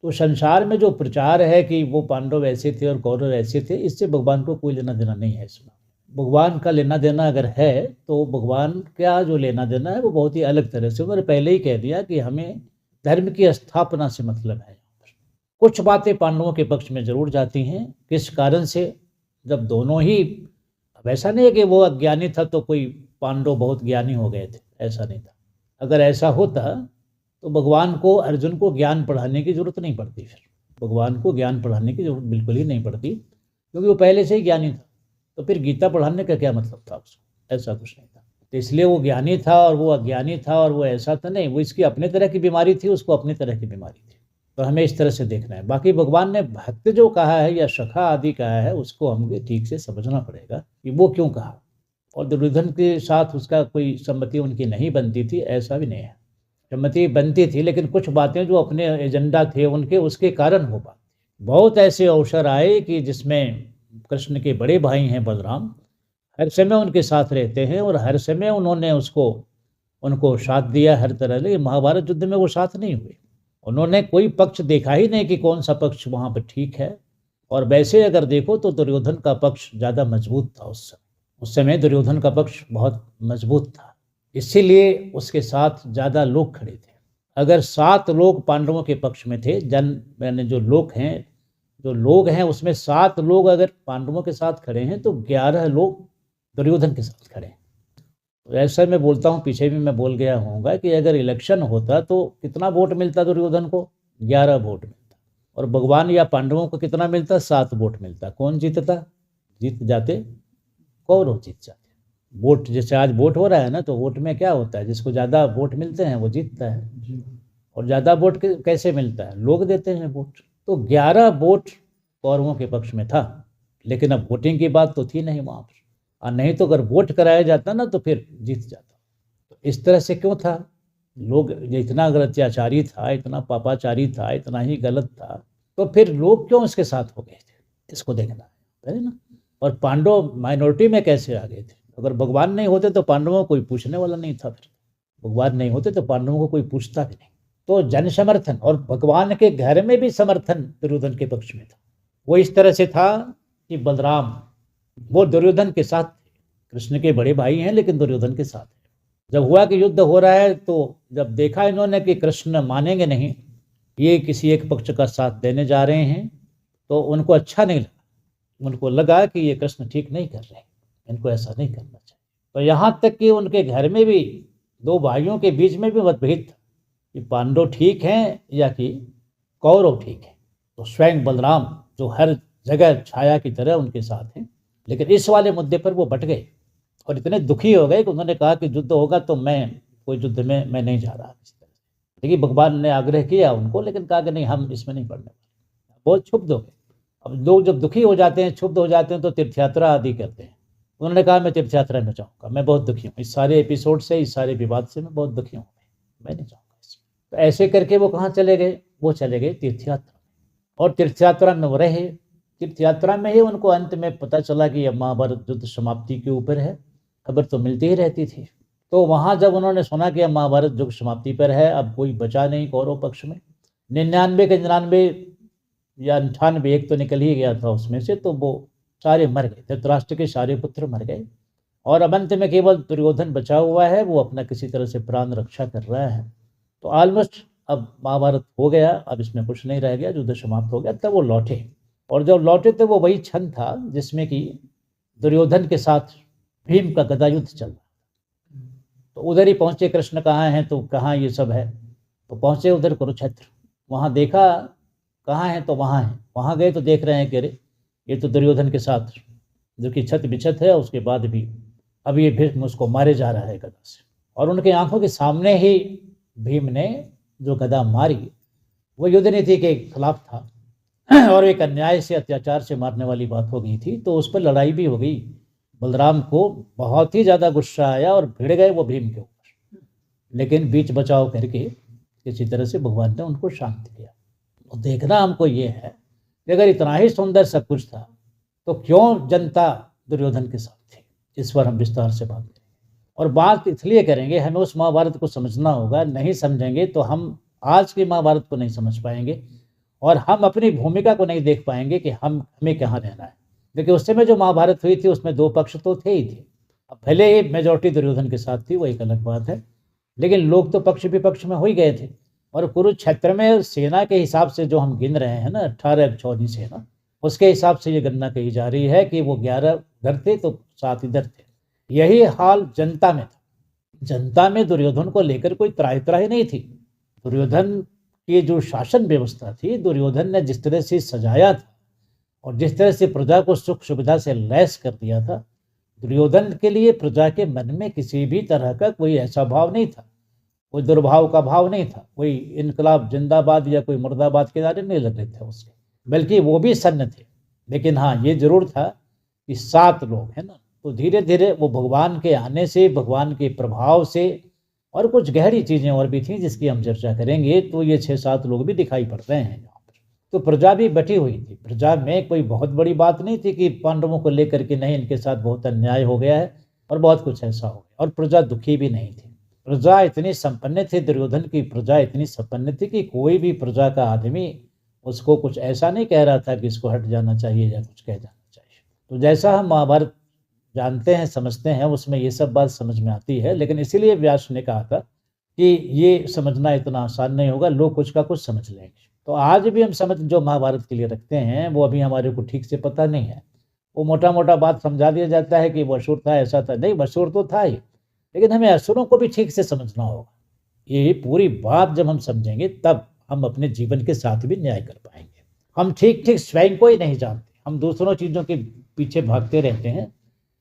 तो संसार में जो प्रचार है कि वो पांडव ऐसे थे और कौरव ऐसे थे, इससे भगवान को कोई लेना देना नहीं है। इसमें भगवान का लेना देना अगर है तो भगवान का जो लेना देना है वो बहुत ही अलग तरह से, उन्होंने पहले ही कह दिया कि हमें धर्म की स्थापना से मतलब है। कुछ बातें पांडवों के पक्ष में जरूर जाती हैं, किस कारण से, जब दोनों ही, अब ऐसा नहीं है कि वो अज्ञानी था तो कोई पांडव बहुत ज्ञानी हो गए थे, ऐसा नहीं था। अगर ऐसा होता तो भगवान को, अर्जुन को ज्ञान पढ़ाने की जरूरत नहीं पड़ती, फिर भगवान को ज्ञान पढ़ाने की जरूरत बिल्कुल ही नहीं पड़ती, क्योंकि वो पहले से ही ज्ञानी था। तो फिर गीता पढ़ाने का क्या मतलब था उसको, ऐसा कुछ नहीं था। तो इसलिए वो ज्ञानी था और वो अज्ञानी था और वो ऐसा था नहीं, वो इसकी अपने तरह की बीमारी थी, उसको अपनी तरह की बीमारी थी। तो हमें इस तरह से देखना है। बाकी भगवान ने भक्त जो कहा है या सखा आदि कहा है उसको हमें ठीक से समझना पड़ेगा कि वो क्यों कहा, और दुर्योधन के साथ उसका कोई सम्मति उनकी नहीं बनती थी, ऐसा भी नहीं है। सम्मति बनती थी, लेकिन कुछ बातें जो अपने एजेंडा थे उनके, उसके कारण हो पाती। बहुत ऐसे अवसर आए कि जिसमें कृष्ण के बड़े भाई हैं बलराम, हर समय उनके साथ रहते हैं और हर समय उन्होंने उनको साथ दिया हर तरह। लेकिन महाभारत युद्ध में वो साथ नहीं हुए, उन्होंने कोई पक्ष देखा ही नहीं कि कौन सा पक्ष वहाँ पर ठीक है। और वैसे अगर देखो तो दुर्योधन का पक्ष ज़्यादा मजबूत था उस समय दुर्योधन का पक्ष बहुत मजबूत था, इसीलिए उसके साथ ज़्यादा लोग खड़े थे। अगर 7 लोग पांडवों के पक्ष में थे, मैंने जो लोग हैं उसमें 7 लोग अगर पांडवों के साथ खड़े हैं तो 11 लोग दुर्योधन के साथ खड़े हैं। तो ऐसा मैं बोलता हूँ, पीछे भी मैं बोल गया होऊंगा कि अगर इलेक्शन होता तो कितना वोट मिलता दुर्योधन को, 11 वोट मिलता, और भगवान या पांडवों को कितना मिलता, 7 वोट मिलता। कौन जीतता, जीत जाते कौरव, जीत जाते। वोट जैसे आज वोट हो रहा है ना, तो वोट में क्या होता है, जिसको ज़्यादा वोट मिलते हैं वो जीतता है। और ज़्यादा वोट कैसे मिलता है, लोग देते हैं वोट। तो 11 वोट कौरवों के पक्ष में था, लेकिन अब वोटिंग की बात तो थी नहीं वहाँ पर, और नहीं तो अगर वोट कराया जाता ना तो फिर जीत जाता। तो इस तरह से क्यों था, लोग इतना अगर अत्याचारी था, इतना पापाचारी था, इतना ही गलत था, तो फिर लोग क्यों उसके साथ हो गए थे, इसको देखना है ना। और पांडव माइनॉरिटी में कैसे आ गए थे, अगर भगवान नहीं होते तो पांडवों को कोई पूछने वाला नहीं था, फिर भगवान नहीं होते तो पांडवों को कोई पूछता भी नहीं। तो जन समर्थन और भगवान के घर में भी समर्थन दुर्योधन के पक्ष में था। वो इस तरह से था कि बलराम वो दुर्योधन के साथ थे, कृष्ण के बड़े भाई हैं लेकिन दुर्योधन के साथ है। जब हुआ कि युद्ध हो रहा है, तो जब देखा इन्होंने कि कृष्ण मानेंगे नहीं, ये किसी एक पक्ष का साथ देने जा रहे हैं, तो उनको अच्छा नहीं लगा। उनको लगा कि ये कृष्ण ठीक नहीं कर रहे हैं, इनको ऐसा नहीं करना चाहिए। तो यहाँ तक कि उनके घर में भी 2 भाइयों के बीच में भी मतभेद था कि पांडव ठीक हैं या कि कौरव ठीक है। तो स्वयं बलराम जो हर जगह छाया की तरह उनके साथ हैं, लेकिन इस वाले मुद्दे पर वो बट गए। और इतने दुखी हो गए कि उन्होंने कहा कि युद्ध होगा तो मैं कोई युद्ध में मैं नहीं जा रहा किसी तरह से। देखिए भगवान ने आग्रह किया उनको, लेकिन कहा कि नहीं, हम इसमें नहीं पढ़ने वाले। बहुत क्षुब्ध हो गए। अब लोग जब दुखी हो जाते हैं, क्षुब्ध हो जाते हैं, तो तीर्थ यात्रा आदि करते हैं। उन्होंने कहा मैं तीर्थ यात्रा में जाऊँगा, मैं बहुत दुखी हूँ इस सारे एपिसोड से, इस सारे विवाद से मैं बहुत दुखी हूँ, मैं नहीं जाऊँगा इसमें। तो ऐसे करके वो कहाँ चले गए? वो चले गए तीर्थ यात्रा में। और तीर्थ यात्रा में वो रहे। तीर्थ यात्रा में ही उनको अंत में पता चला कि अब महाभारत युद्ध समाप्ति के ऊपर है। खबर तो मिलती ही रहती थी। तो वहाँ जब उन्होंने सुना कि अब महाभारत युद्ध समाप्ति पर है, अब कोई बचा नहीं कौरव पक्ष में, 99 के 99 या 98 एक तो निकल ही गया था उसमें से, तो वो सारे मर गए। धृतराष्ट्र के सारे पुत्र मर गए और अब अंत में केवल दुर्योधन बचा हुआ है, वो अपना किसी तरह से प्राण रक्षा कर रहा है। तो ऑलमोस्ट अब महाभारत हो गया, अब इसमें कुछ नहीं रह गया, युद्ध समाप्त हो गया। तब वो लौटे, और जब लौटे तो वो वही क्षण था जिसमें कि दुर्योधन के साथ भीम का गदा युद्ध चल रहा। तो उधर ही पहुँचे कृष्ण, कहाँ हैं तो कहाँ ये सब है, तो पहुँचे उधर कुरुक्षेत्र। वहाँ देखा कहाँ हैं तो वहाँ हैं, वहाँ गए तो देख रहे हैं कि अरे ये तो दुर्योधन के साथ जो कि छत बिछत है, उसके बाद भी अब ये भीष्म उसको मारे जा रहा है गदा से। और उनके आंखों के सामने ही भीम ने जो गदा मारी वो युद्ध नीति के खिलाफ था और एक अन्याय से, अत्याचार से मारने वाली बात हो गई थी। तो उस पर लड़ाई भी हो गई। बलराम को बहुत ही ज़्यादा गुस्सा आया और भिड़ गए वो भीम के ऊपर, लेकिन बीच बचाव करके किसी तरह से भगवान ने उनको शांत किया। तो देखना हमको ये है कि अगर इतना ही सुंदर सब कुछ था तो क्यों जनता दुर्योधन के साथ थी। इस पर हम विस्तार से बात करेंगे, और बात इसलिए करेंगे, हमें उस महाभारत को समझना होगा। नहीं समझेंगे तो हम आज की महाभारत को नहीं समझ पाएंगे और हम अपनी भूमिका को नहीं देख पाएंगे कि हमें कहाँ रहना है। देखिए उस समय जो महाभारत हुई थी उसमें दो पक्ष तो थे ही थे। अब भले ही मेजॉरिटी दुर्योधन के साथ थी, वो एक अलग बात है, लेकिन लोग तो पक्ष विपक्ष में हो ही गए थे। और कुरुक्षेत्र में सेना के हिसाब से जो हम गिन रहे हैं ना, 18 14 सेना, उसके हिसाब से ये गणना कही जा रही है कि वो 11 उधर थे तो 7 इधर थे। यही हाल जनता में था। जनता में दुर्योधन को लेकर कोई त्राही त्राही नहीं थी। दुर्योधन की जो शासन व्यवस्था थी, दुर्योधन ने जिस तरह से सजाया था और जिस तरह से प्रजा को सुख सुविधा से लैस कर दिया था, दुर्योधन के लिए प्रजा के मन में किसी भी तरह का कोई ऐसा भाव नहीं था, कोई दुर्भाव का भाव नहीं था, कोई इनकलाब जिंदाबाद या कोई मुर्दाबाद के नारे नहीं लग रहे थे उसके, बल्कि वो भी सन्न थे। लेकिन हाँ, ये जरूर था कि 7 लोग है ना, तो धीरे धीरे वो भगवान के आने से, भगवान के प्रभाव से, और कुछ गहरी चीज़ें और भी थी जिसकी हम चर्चा करेंगे, तो ये 6-7 लोग भी दिखाई पड़ रहे हैं यहाँ पर। तो प्रजा भी बटी हुई थी। प्रजा में कोई बहुत बड़ी बात नहीं थी कि पांडवों को लेकर के नहीं, इनके साथ बहुत अन्याय हो गया है और बहुत कुछ ऐसा हो गया, और प्रजा दुखी भी नहीं थी। प्रजा इतनी संपन्न थी, दुर्योधन की प्रजा इतनी संपन्न थी कि कोई भी प्रजा का आदमी उसको कुछ ऐसा नहीं कह रहा था कि इसको हट जाना चाहिए या कुछ कह जाना चाहिए। तो जैसा हम महाभारत जानते हैं, समझते हैं, उसमें ये सब बात समझ में आती है। लेकिन इसीलिए व्यास ने कहा था कि ये समझना इतना आसान नहीं होगा, लोग कुछ का कुछ समझ लेंगे। तो आज भी हम समझ जो महाभारत के लिए रखते हैं वो अभी हमारे को ठीक से पता नहीं है। वो मोटा मोटा बात समझा दिया जाता है कि वो असुर था, ऐसा था। नहीं, असुर तो था ही, लेकिन हमें असुरों को भी ठीक से समझना होगा। ये पूरी बात जब हम समझेंगे तब हम अपने जीवन के साथ भी न्याय कर पाएंगे। हम ठीक ठीक स्वयं को ही नहीं जानते, हम दूसरों चीज़ों के पीछे भागते रहते हैं।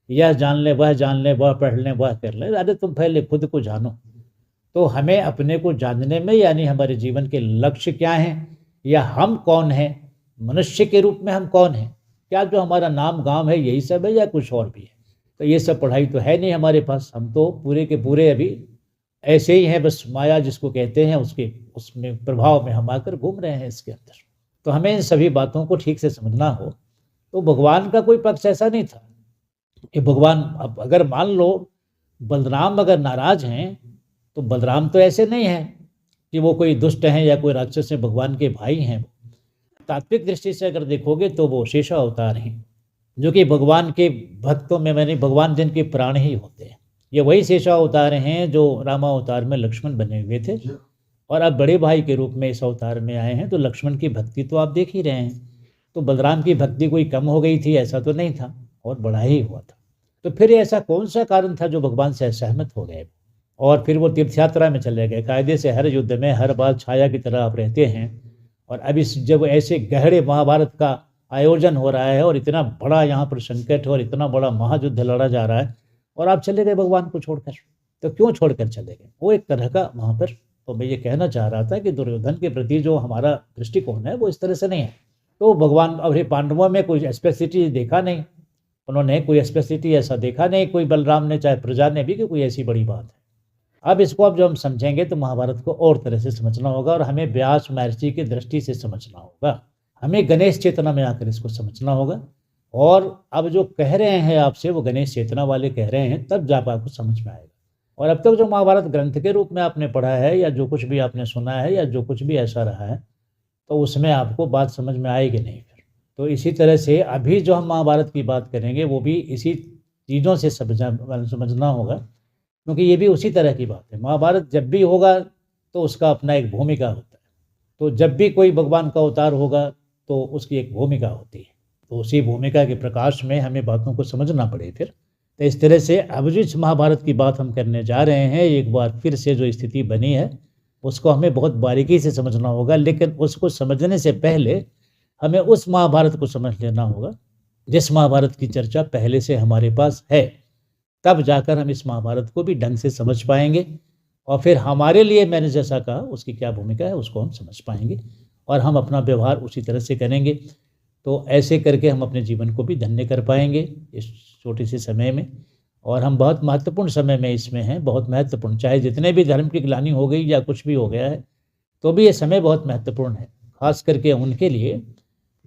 यह जान ले, वह जान ले, वह पढ़ ले, वह कर ले। अरे तुम पहले खुद को जानो। तो हमें अपने को जानने में, यानी हमारे जीवन के लक्ष्य क्या हैं या हम कौन हैं, मनुष्य के रूप में हम कौन हैं, क्या जो हमारा नाम गांव है यही सब है या कुछ और भी है। तो ये सब पढ़ाई तो है नहीं हमारे पास। हम तो पूरे के पूरे अभी ऐसे ही हैं, बस माया जिसको कहते हैं उसमें प्रभाव में हम आकर घूम रहे हैं इसके अंदर। तो हमें इन सभी बातों को ठीक से समझना हो। तो भगवान का कोई पक्ष ऐसा नहीं था कि भगवान, अब अगर मान लो बलराम अगर नाराज हैं तो बलराम तो ऐसे नहीं हैं कि वो कोई दुष्ट हैं या कोई राक्षस हैं, भगवान के भाई हैं। तात्विक दृष्टि से अगर देखोगे तो वो शेषा अवतार हैं, जो कि भगवान के भक्तों में, मैंने भगवान जिनके प्राण ही होते हैं, ये वही शेषा अवतार हैं जो रामावतार में लक्ष्मण बने हुए थे और अब बड़े भाई के रूप में इस अवतार में आए हैं। तो लक्ष्मण की भक्ति तो आप देख ही रहे हैं। तो बलराम की भक्ति कोई कम हो गई थी ऐसा तो नहीं था, और बड़ा ही हुआ था। तो फिर ऐसा कौन सा कारण था जो भगवान से असहमत हो गए और फिर वो तीर्थ यात्रा में चले गए। कायदे से हर युद्ध में हर बार छाया की तरह आप रहते हैं, और अब इस जब ऐसे गहरे महाभारत का आयोजन हो रहा है और इतना बड़ा यहाँ पर संकट और इतना बड़ा महायुद्ध लड़ा जा रहा है और आप चले गए भगवान को छोड़कर। तो क्यों छोड़कर चले गए? वो एक तरह का वहाँ पर, तो मैं ये कहना चाह रहा था कि दुर्योधन के प्रति जो हमारा दृष्टिकोण है वो इस तरह से नहीं है। तो भगवान अरे पांडवों में कोई स्पेसिफिसिटी देखा नहीं, उन्होंने कोई स्पेसिफिसिटी ऐसा देखा नहीं, कोई बलराम ने चाहे प्रजा ने भी, कि कोई ऐसी बड़ी बात है। अब इसको अब जब हम समझेंगे तो महाभारत को और तरह से समझना होगा, और हमें व्यास महर्षि की दृष्टि से समझना होगा, हमें गणेश चेतना में आकर इसको समझना होगा। और अब जो कह रहे हैं आपसे वो गणेश चेतना वाले कह रहे हैं, तब जब आपको समझ में आएगा। और अब तक जो महाभारत ग्रंथ के रूप में आपने पढ़ा है, या जो कुछ भी आपने सुना है, या जो कुछ भी ऐसा रहा है, तो उसमें आपको बात समझ में आएगी नहीं फिर। तो इसी तरह से अभी जो हम महाभारत की बात करेंगे वो भी इसी चीज़ों से समझना होगा, क्योंकि ये भी उसी तरह की बात है। महाभारत जब भी होगा तो उसका अपना एक भूमिका होता है, तो जब भी कोई भगवान का अवतार होगा तो उसकी एक भूमिका होती है, तो उसी भूमिका के प्रकाश में हमें बातों को समझना पड़े फिर। तो इस तरह से अब जिस महाभारत की बात हम करने जा रहे हैं, एक बार फिर से जो स्थिति बनी है उसको हमें बहुत बारीकी से समझना होगा, लेकिन उसको समझने से पहले हमें उस महाभारत को समझ लेना होगा जिस महाभारत की चर्चा पहले से हमारे पास है। तब जाकर हम इस महाभारत को भी ढंग से समझ पाएंगे, और फिर हमारे लिए मैंने जैसा कहा उसकी क्या भूमिका है उसको हम समझ पाएंगे, और हम अपना व्यवहार उसी तरह से करेंगे। तो ऐसे करके हम अपने जीवन को भी धन्य कर पाएंगे इस छोटे से समय में। और हम बहुत महत्वपूर्ण समय में इसमें हैं, बहुत महत्वपूर्ण, चाहे जितने भी धर्म की ग्लानि हो गई या कुछ भी हो गया है, तो भी ये समय बहुत महत्वपूर्ण है, खास करके उनके लिए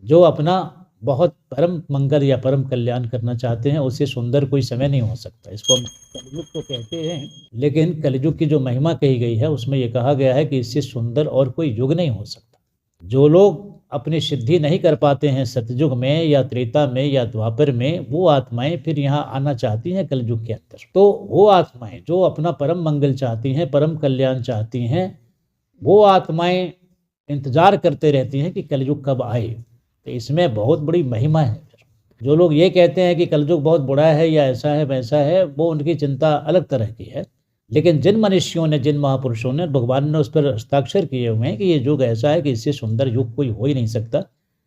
जो अपना बहुत परम मंगल या परम कल्याण करना चाहते हैं। उससे सुंदर कोई समय नहीं हो सकता। इसको हम कलयुग तो कहते हैं, लेकिन कलयुग की जो महिमा कही गई है उसमें ये कहा गया है कि इससे सुंदर और कोई युग नहीं हो सकता। जो लोग अपनी सिद्धि नहीं कर पाते हैं सतयुग में या त्रेता में या द्वापर में, वो आत्माएं फिर यहाँ आना चाहती हैं कलयुग के अंदर। तो वो आत्माएं जो अपना परम मंगल चाहती हैं, परम कल्याण चाहती हैं, वो आत्माएं इंतजार करते रहती हैं कि कलयुग कब आए। तो इसमें बहुत बड़ी महिमा है। जो लोग ये कहते हैं कि कलयुग बहुत बुरा है या ऐसा है वैसा है, वो उनकी चिंता अलग तरह की है। लेकिन जिन मनुष्यों ने, जिन महापुरुषों ने, भगवान ने उस पर हस्ताक्षर किए हुए हैं कि ये युग ऐसा है कि इससे सुंदर युग कोई हो ही नहीं सकता।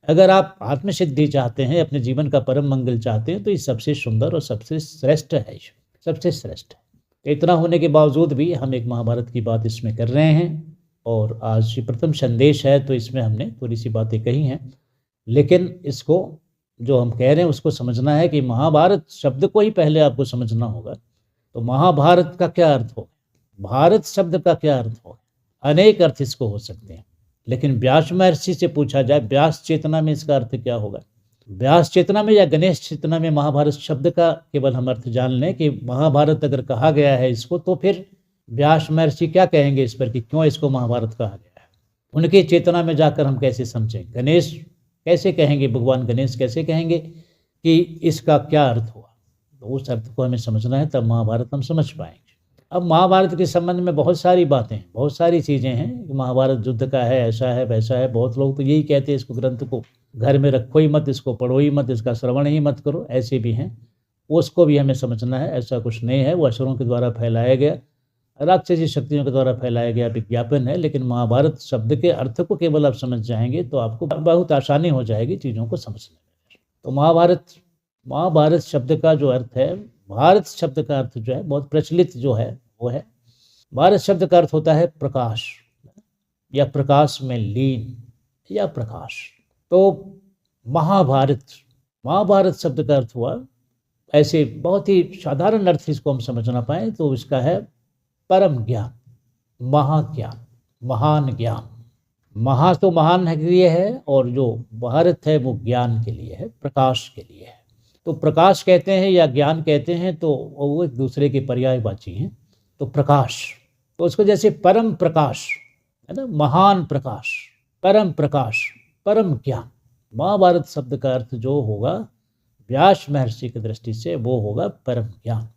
अगर आप आत्मसिद्धि चाहते हैं, अपने जीवन का परम मंगल चाहते हैं, तो ये सबसे सुंदर और सबसे श्रेष्ठ है, सबसे श्रेष्ठ है। इतना होने के बावजूद भी हम एक महाभारत की बात इसमें कर रहे हैं, और आज ये प्रथम संदेश है तो इसमें हमने थोड़ी सी बातें कही हैं। लेकिन इसको जो हम कह रहे हैं उसको समझना है कि महाभारत शब्द को ही पहले आपको समझना होगा। तो महाभारत का क्या अर्थ हो, भारत शब्द का क्या अर्थ हो, अनेक अर्थ इसको हो सकते हैं। लेकिन व्यास महर्षि से पूछा जाए व्यास चेतना में इसका अर्थ क्या होगा, व्यास चेतना में या गणेश चेतना में महाभारत शब्द का केवल हम अर्थ जान लें कि महाभारत अगर कहा गया है इसको, तो फिर व्यास महर्षि क्या कहेंगे इस पर कि क्यों इसको महाभारत कहा गया है। उनकी चेतना में जाकर हम कैसे समझें, गणेश कैसे कहेंगे, भगवान गणेश कैसे कहेंगे कि इसका क्या अर्थ हुआ। तो उस अर्थ को हमें समझना है, तब महाभारत हम समझ पाएंगे। अब महाभारत के संबंध में बहुत सारी बातें हैं, बहुत सारी चीज़ें हैं। महाभारत युद्ध का है, ऐसा है वैसा है। बहुत लोग तो यही कहते हैं इसको ग्रंथ को घर में रखो ही मत, इसको पढ़ो ही मत, इसका श्रवण ही मत करो, ऐसे भी हैं। उसको भी हमें समझना है, ऐसा कुछ नहीं है। वो असुरों के द्वारा फैलाया गया, राक्षसी शक्तियों के द्वारा फैलाया गया विज्ञापन है। लेकिन महाभारत शब्द के अर्थ को केवल आप समझ जाएंगे तो आपको बहुत आसानी हो जाएगी चीज़ों को समझने में। तो महाभारत शब्द का जो अर्थ है, भारत शब्द का अर्थ जो है बहुत प्रचलित जो है वो है, भारत शब्द का अर्थ होता है प्रकाश, या प्रकाश में लीन, या प्रकाश। तो महाभारत शब्द का अर्थ हुआ, ऐसे बहुत ही साधारण अर्थ इसको हम समझना पाए तो इसका है परम ज्ञान, महाज्ञान, महान ज्ञान। महा तो महान के लिए है, और जो भारत है वो ज्ञान के लिए है, प्रकाश के लिए है। तो प्रकाश कहते हैं या ज्ञान कहते हैं तो वो एक दूसरे के पर्यायवाची हैं। तो प्रकाश, तो उसको जैसे परम प्रकाश है ना, महान प्रकाश, परम प्रकाश, परम ज्ञान। महाभारत शब्द का अर्थ जो होगा व्यास महर्षि की दृष्टि से वो होगा परम ज्ञान।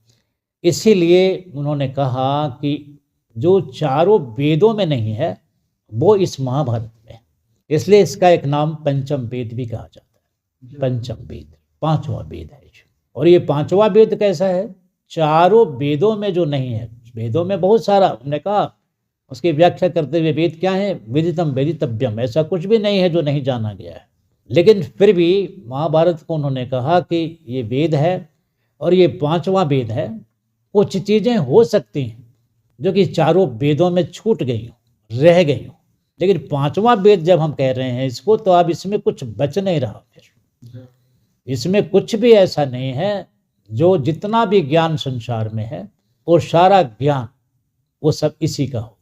इसीलिए उन्होंने कहा कि जो चारों वेदों में नहीं है वो इस महाभारत में है। इसलिए इसका एक नाम पंचम वेद भी कहा जाता है। पंचम वेद, पांचवा वेद है। और ये पांचवा वेद कैसा है, चारों वेदों में जो नहीं है। वेदों में बहुत सारा, हमने कहा उसकी व्याख्या करते हुए वेद क्या है, विदितम वेदितव्यम, ऐसा कुछ भी नहीं है जो नहीं जाना गया है। लेकिन फिर भी महाभारत को उन्होंने कहा कि ये वेद है और ये पांचवा वेद है, कुछ चीज़ें हो सकती हैं जो कि चारों वेदों में छूट गई हों, रह गई हों, लेकिन पांचवा वेद जब हम कह रहे हैं इसको, तो अब इसमें कुछ बच नहीं रहा। फिर इसमें कुछ भी ऐसा नहीं है, जो जितना भी ज्ञान संसार में है वो सारा ज्ञान वो सब इसी का हो,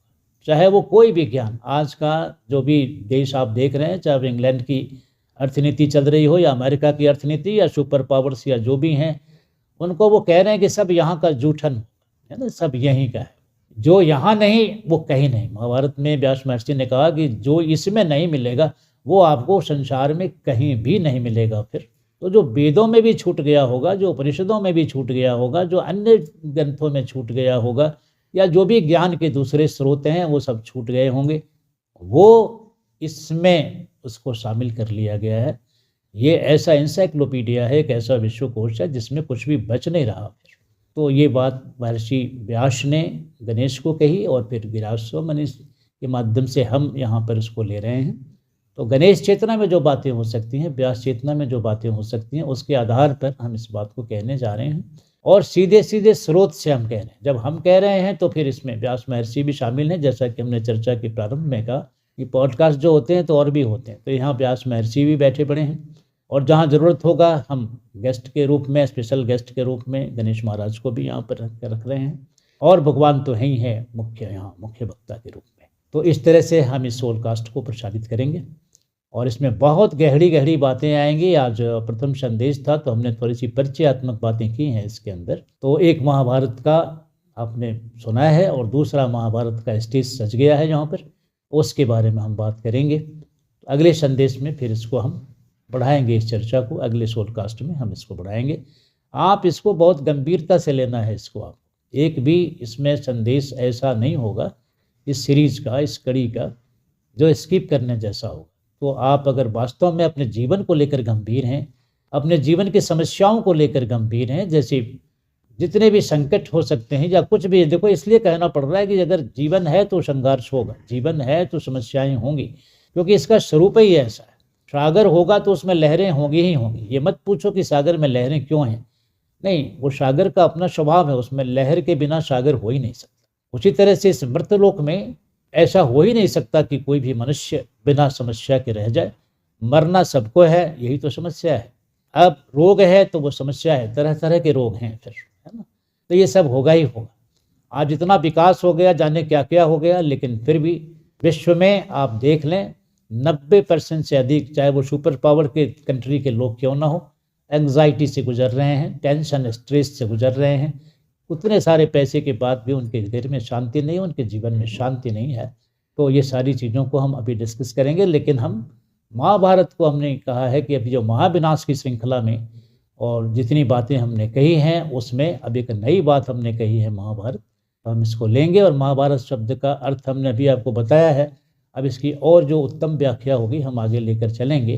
चाहे वो कोई भी ज्ञान। आज का जो भी देश आप देख रहे हैं, चाहे इंग्लैंड की अर्थनीति चल रही हो या अमेरिका की अर्थनीति या सुपर पावर्स या जो भी हैं, उनको वो कह रहे हैं कि सब यहाँ का जूठन है ना, सब यहीं का है, जो यहाँ नहीं वो कहीं नहीं। महाभारत में व्यास महर्षि ने कहा कि जो इसमें नहीं मिलेगा वो आपको संसार में कहीं भी नहीं मिलेगा। फिर तो जो वेदों में भी छूट गया होगा, जो उपनिषदों में भी छूट गया होगा, जो अन्य ग्रंथों में छूट गया होगा, या जो भी ज्ञान के दूसरे स्रोत हैं वो सब छूट गए होंगे, वो इसमें उसको शामिल कर लिया गया है। ये ऐसा इंसाइक्लोपीडिया है, एक ऐसा विश्वकोश है जिसमें कुछ भी बच नहीं रहा। तो ये बात महर्षि व्यास ने गणेश को कही और फिर गिरास्व मनीष के माध्यम से हम यहाँ पर उसको ले रहे हैं। तो गणेश चेतना में जो बातें हो सकती हैं, व्यास चेतना में जो बातें हो सकती हैं, उसके आधार पर हम इस बात को कहने जा रहे हैं और सीधे सीधे स्रोत से हम कह रहे हैं। जब हम कह रहे हैं तो फिर इसमें व्यास महर्षि भी शामिल हैं, जैसा कि हमने चर्चा के प्रारंभ में कहा कि पॉडकास्ट जो होते हैं तो और भी होते हैं, तो यहाँ व्यास महर्षि भी बैठे पड़े हैं और जहाँ ज़रूरत होगा हम गेस्ट के रूप में, स्पेशल गेस्ट के रूप में गणेश महाराज को भी यहाँ पर रख रहे हैं, और भगवान तो है ही है मुख्य, यहाँ मुख्य वक्ता के रूप में। तो इस तरह से हम इस सोलकास्ट को प्रसारित करेंगे और इसमें बहुत गहरी गहरी बातें आएंगी। आज प्रथम संदेश था तो हमने थोड़ी सी परिचयात्मक बातें की हैं इसके अंदर। तो एक महाभारत का आपने सुना है और दूसरा महाभारत का स्टेज सज गया है यहाँ पर, उसके बारे में हम बात करेंगे। अगले संदेश में फिर इसको हम बढ़ाएंगे, इस चर्चा को अगले सोलकास्ट में हम इसको बढ़ाएंगे। आप इसको बहुत गंभीरता से लेना है इसको। आप एक भी इसमें संदेश ऐसा नहीं होगा इस सीरीज का, इस कड़ी का, जो स्किप करने जैसा होगा। तो आप अगर वास्तव में अपने जीवन को लेकर गंभीर हैं, अपने जीवन की समस्याओं को लेकर गंभीर हैं, जैसे जितने भी संकट हो सकते हैं या कुछ भी, देखो इसलिए कहना पड़ रहा है कि अगर जीवन है तो संघर्ष होगा, जीवन है तो समस्याएं होंगी, क्योंकि इसका स्वरूप ही ऐसा है। सागर होगा तो उसमें लहरें होंगी ही होंगी। ये मत पूछो कि सागर में लहरें क्यों हैं, नहीं, वो सागर का अपना स्वभाव है, उसमें लहर के बिना सागर हो ही नहीं सकता। उसी तरह से इस मृतलोक में ऐसा हो ही नहीं सकता कि कोई भी मनुष्य बिना समस्या के रह जाए। मरना सबको है, यही तो समस्या है। अब रोग है तो वो समस्या है, तरह तरह के रोग हैं फिर, है ना। तो ये सब होगा ही होगा। आज इतना विकास हो गया, जाने क्या क्या हो गया, लेकिन फिर भी विश्व में आप देख लें 90% से अधिक, चाहे वो सुपर पावर के कंट्री के लोग क्यों ना हो, एंग्जाइटी से गुजर रहे हैं, टेंशन स्ट्रेस से गुजर रहे हैं। उतने सारे पैसे के बाद भी उनके घर में शांति नहीं, उनके जीवन में शांति नहीं है। तो ये सारी चीज़ों को हम अभी डिस्कस करेंगे, लेकिन हम महाभारत को हमने कहा है कि अभी जो महाविनाश की श्रृंखला में और जितनी बातें हमने कही हैं उसमें अब एक नई बात हमने कही है महाभारत, हम इसको लेंगे और महाभारत शब्द का अर्थ हमने अभी आपको बताया है। अब इसकी और जो उत्तम व्याख्या होगी हम आगे लेकर चलेंगे,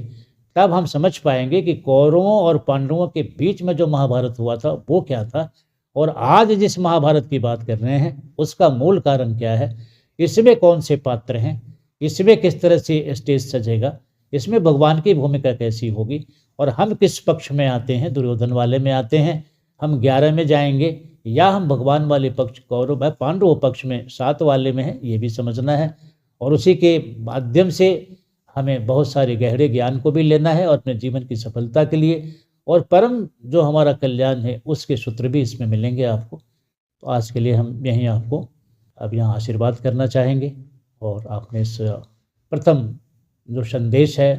तब हम समझ पाएंगे कि कौरवों और पांडवों के बीच में जो महाभारत हुआ था वो क्या था, और आज जिस महाभारत की बात कर रहे हैं उसका मूल कारण क्या है, इसमें कौन से पात्र हैं, इसमें किस तरह से स्टेज सजेगा, इसमें भगवान की भूमिका कैसी होगी, और हम किस पक्ष में आते हैं, दुर्योधन वाले में आते हैं, हम 11 में जाएंगे, या हम भगवान वाले पक्ष कौरव पांडव पक्ष में 7 वाले में है, ये भी समझना है। और उसी के माध्यम से हमें बहुत सारे गहरे ज्ञान को भी लेना है और अपने जीवन की सफलता के लिए और परम जो हमारा कल्याण है उसके सूत्र भी इसमें मिलेंगे आपको। तो आज के लिए हम यहीं आपको अब यहाँ आशीर्वाद करना चाहेंगे, और आपने इस प्रथम जो संदेश है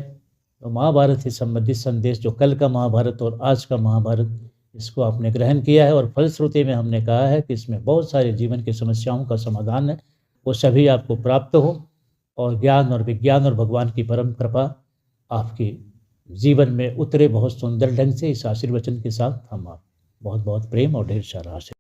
तो महाभारत से संबंधित संदेश, जो कल का महाभारत और आज का महाभारत, इसको आपने ग्रहण किया है। और फलश्रुति में हमने कहा है कि इसमें बहुत सारे जीवन की समस्याओं का समाधान है, वो सभी आपको प्राप्त हो, और ज्ञान और विज्ञान और भगवान की परम कृपा आपके जीवन में उतरे बहुत सुंदर ढंग से। इस आशीर्वचन के साथ हम आप बहुत बहुत प्रेम और ढेर सारा आशीर्वाद।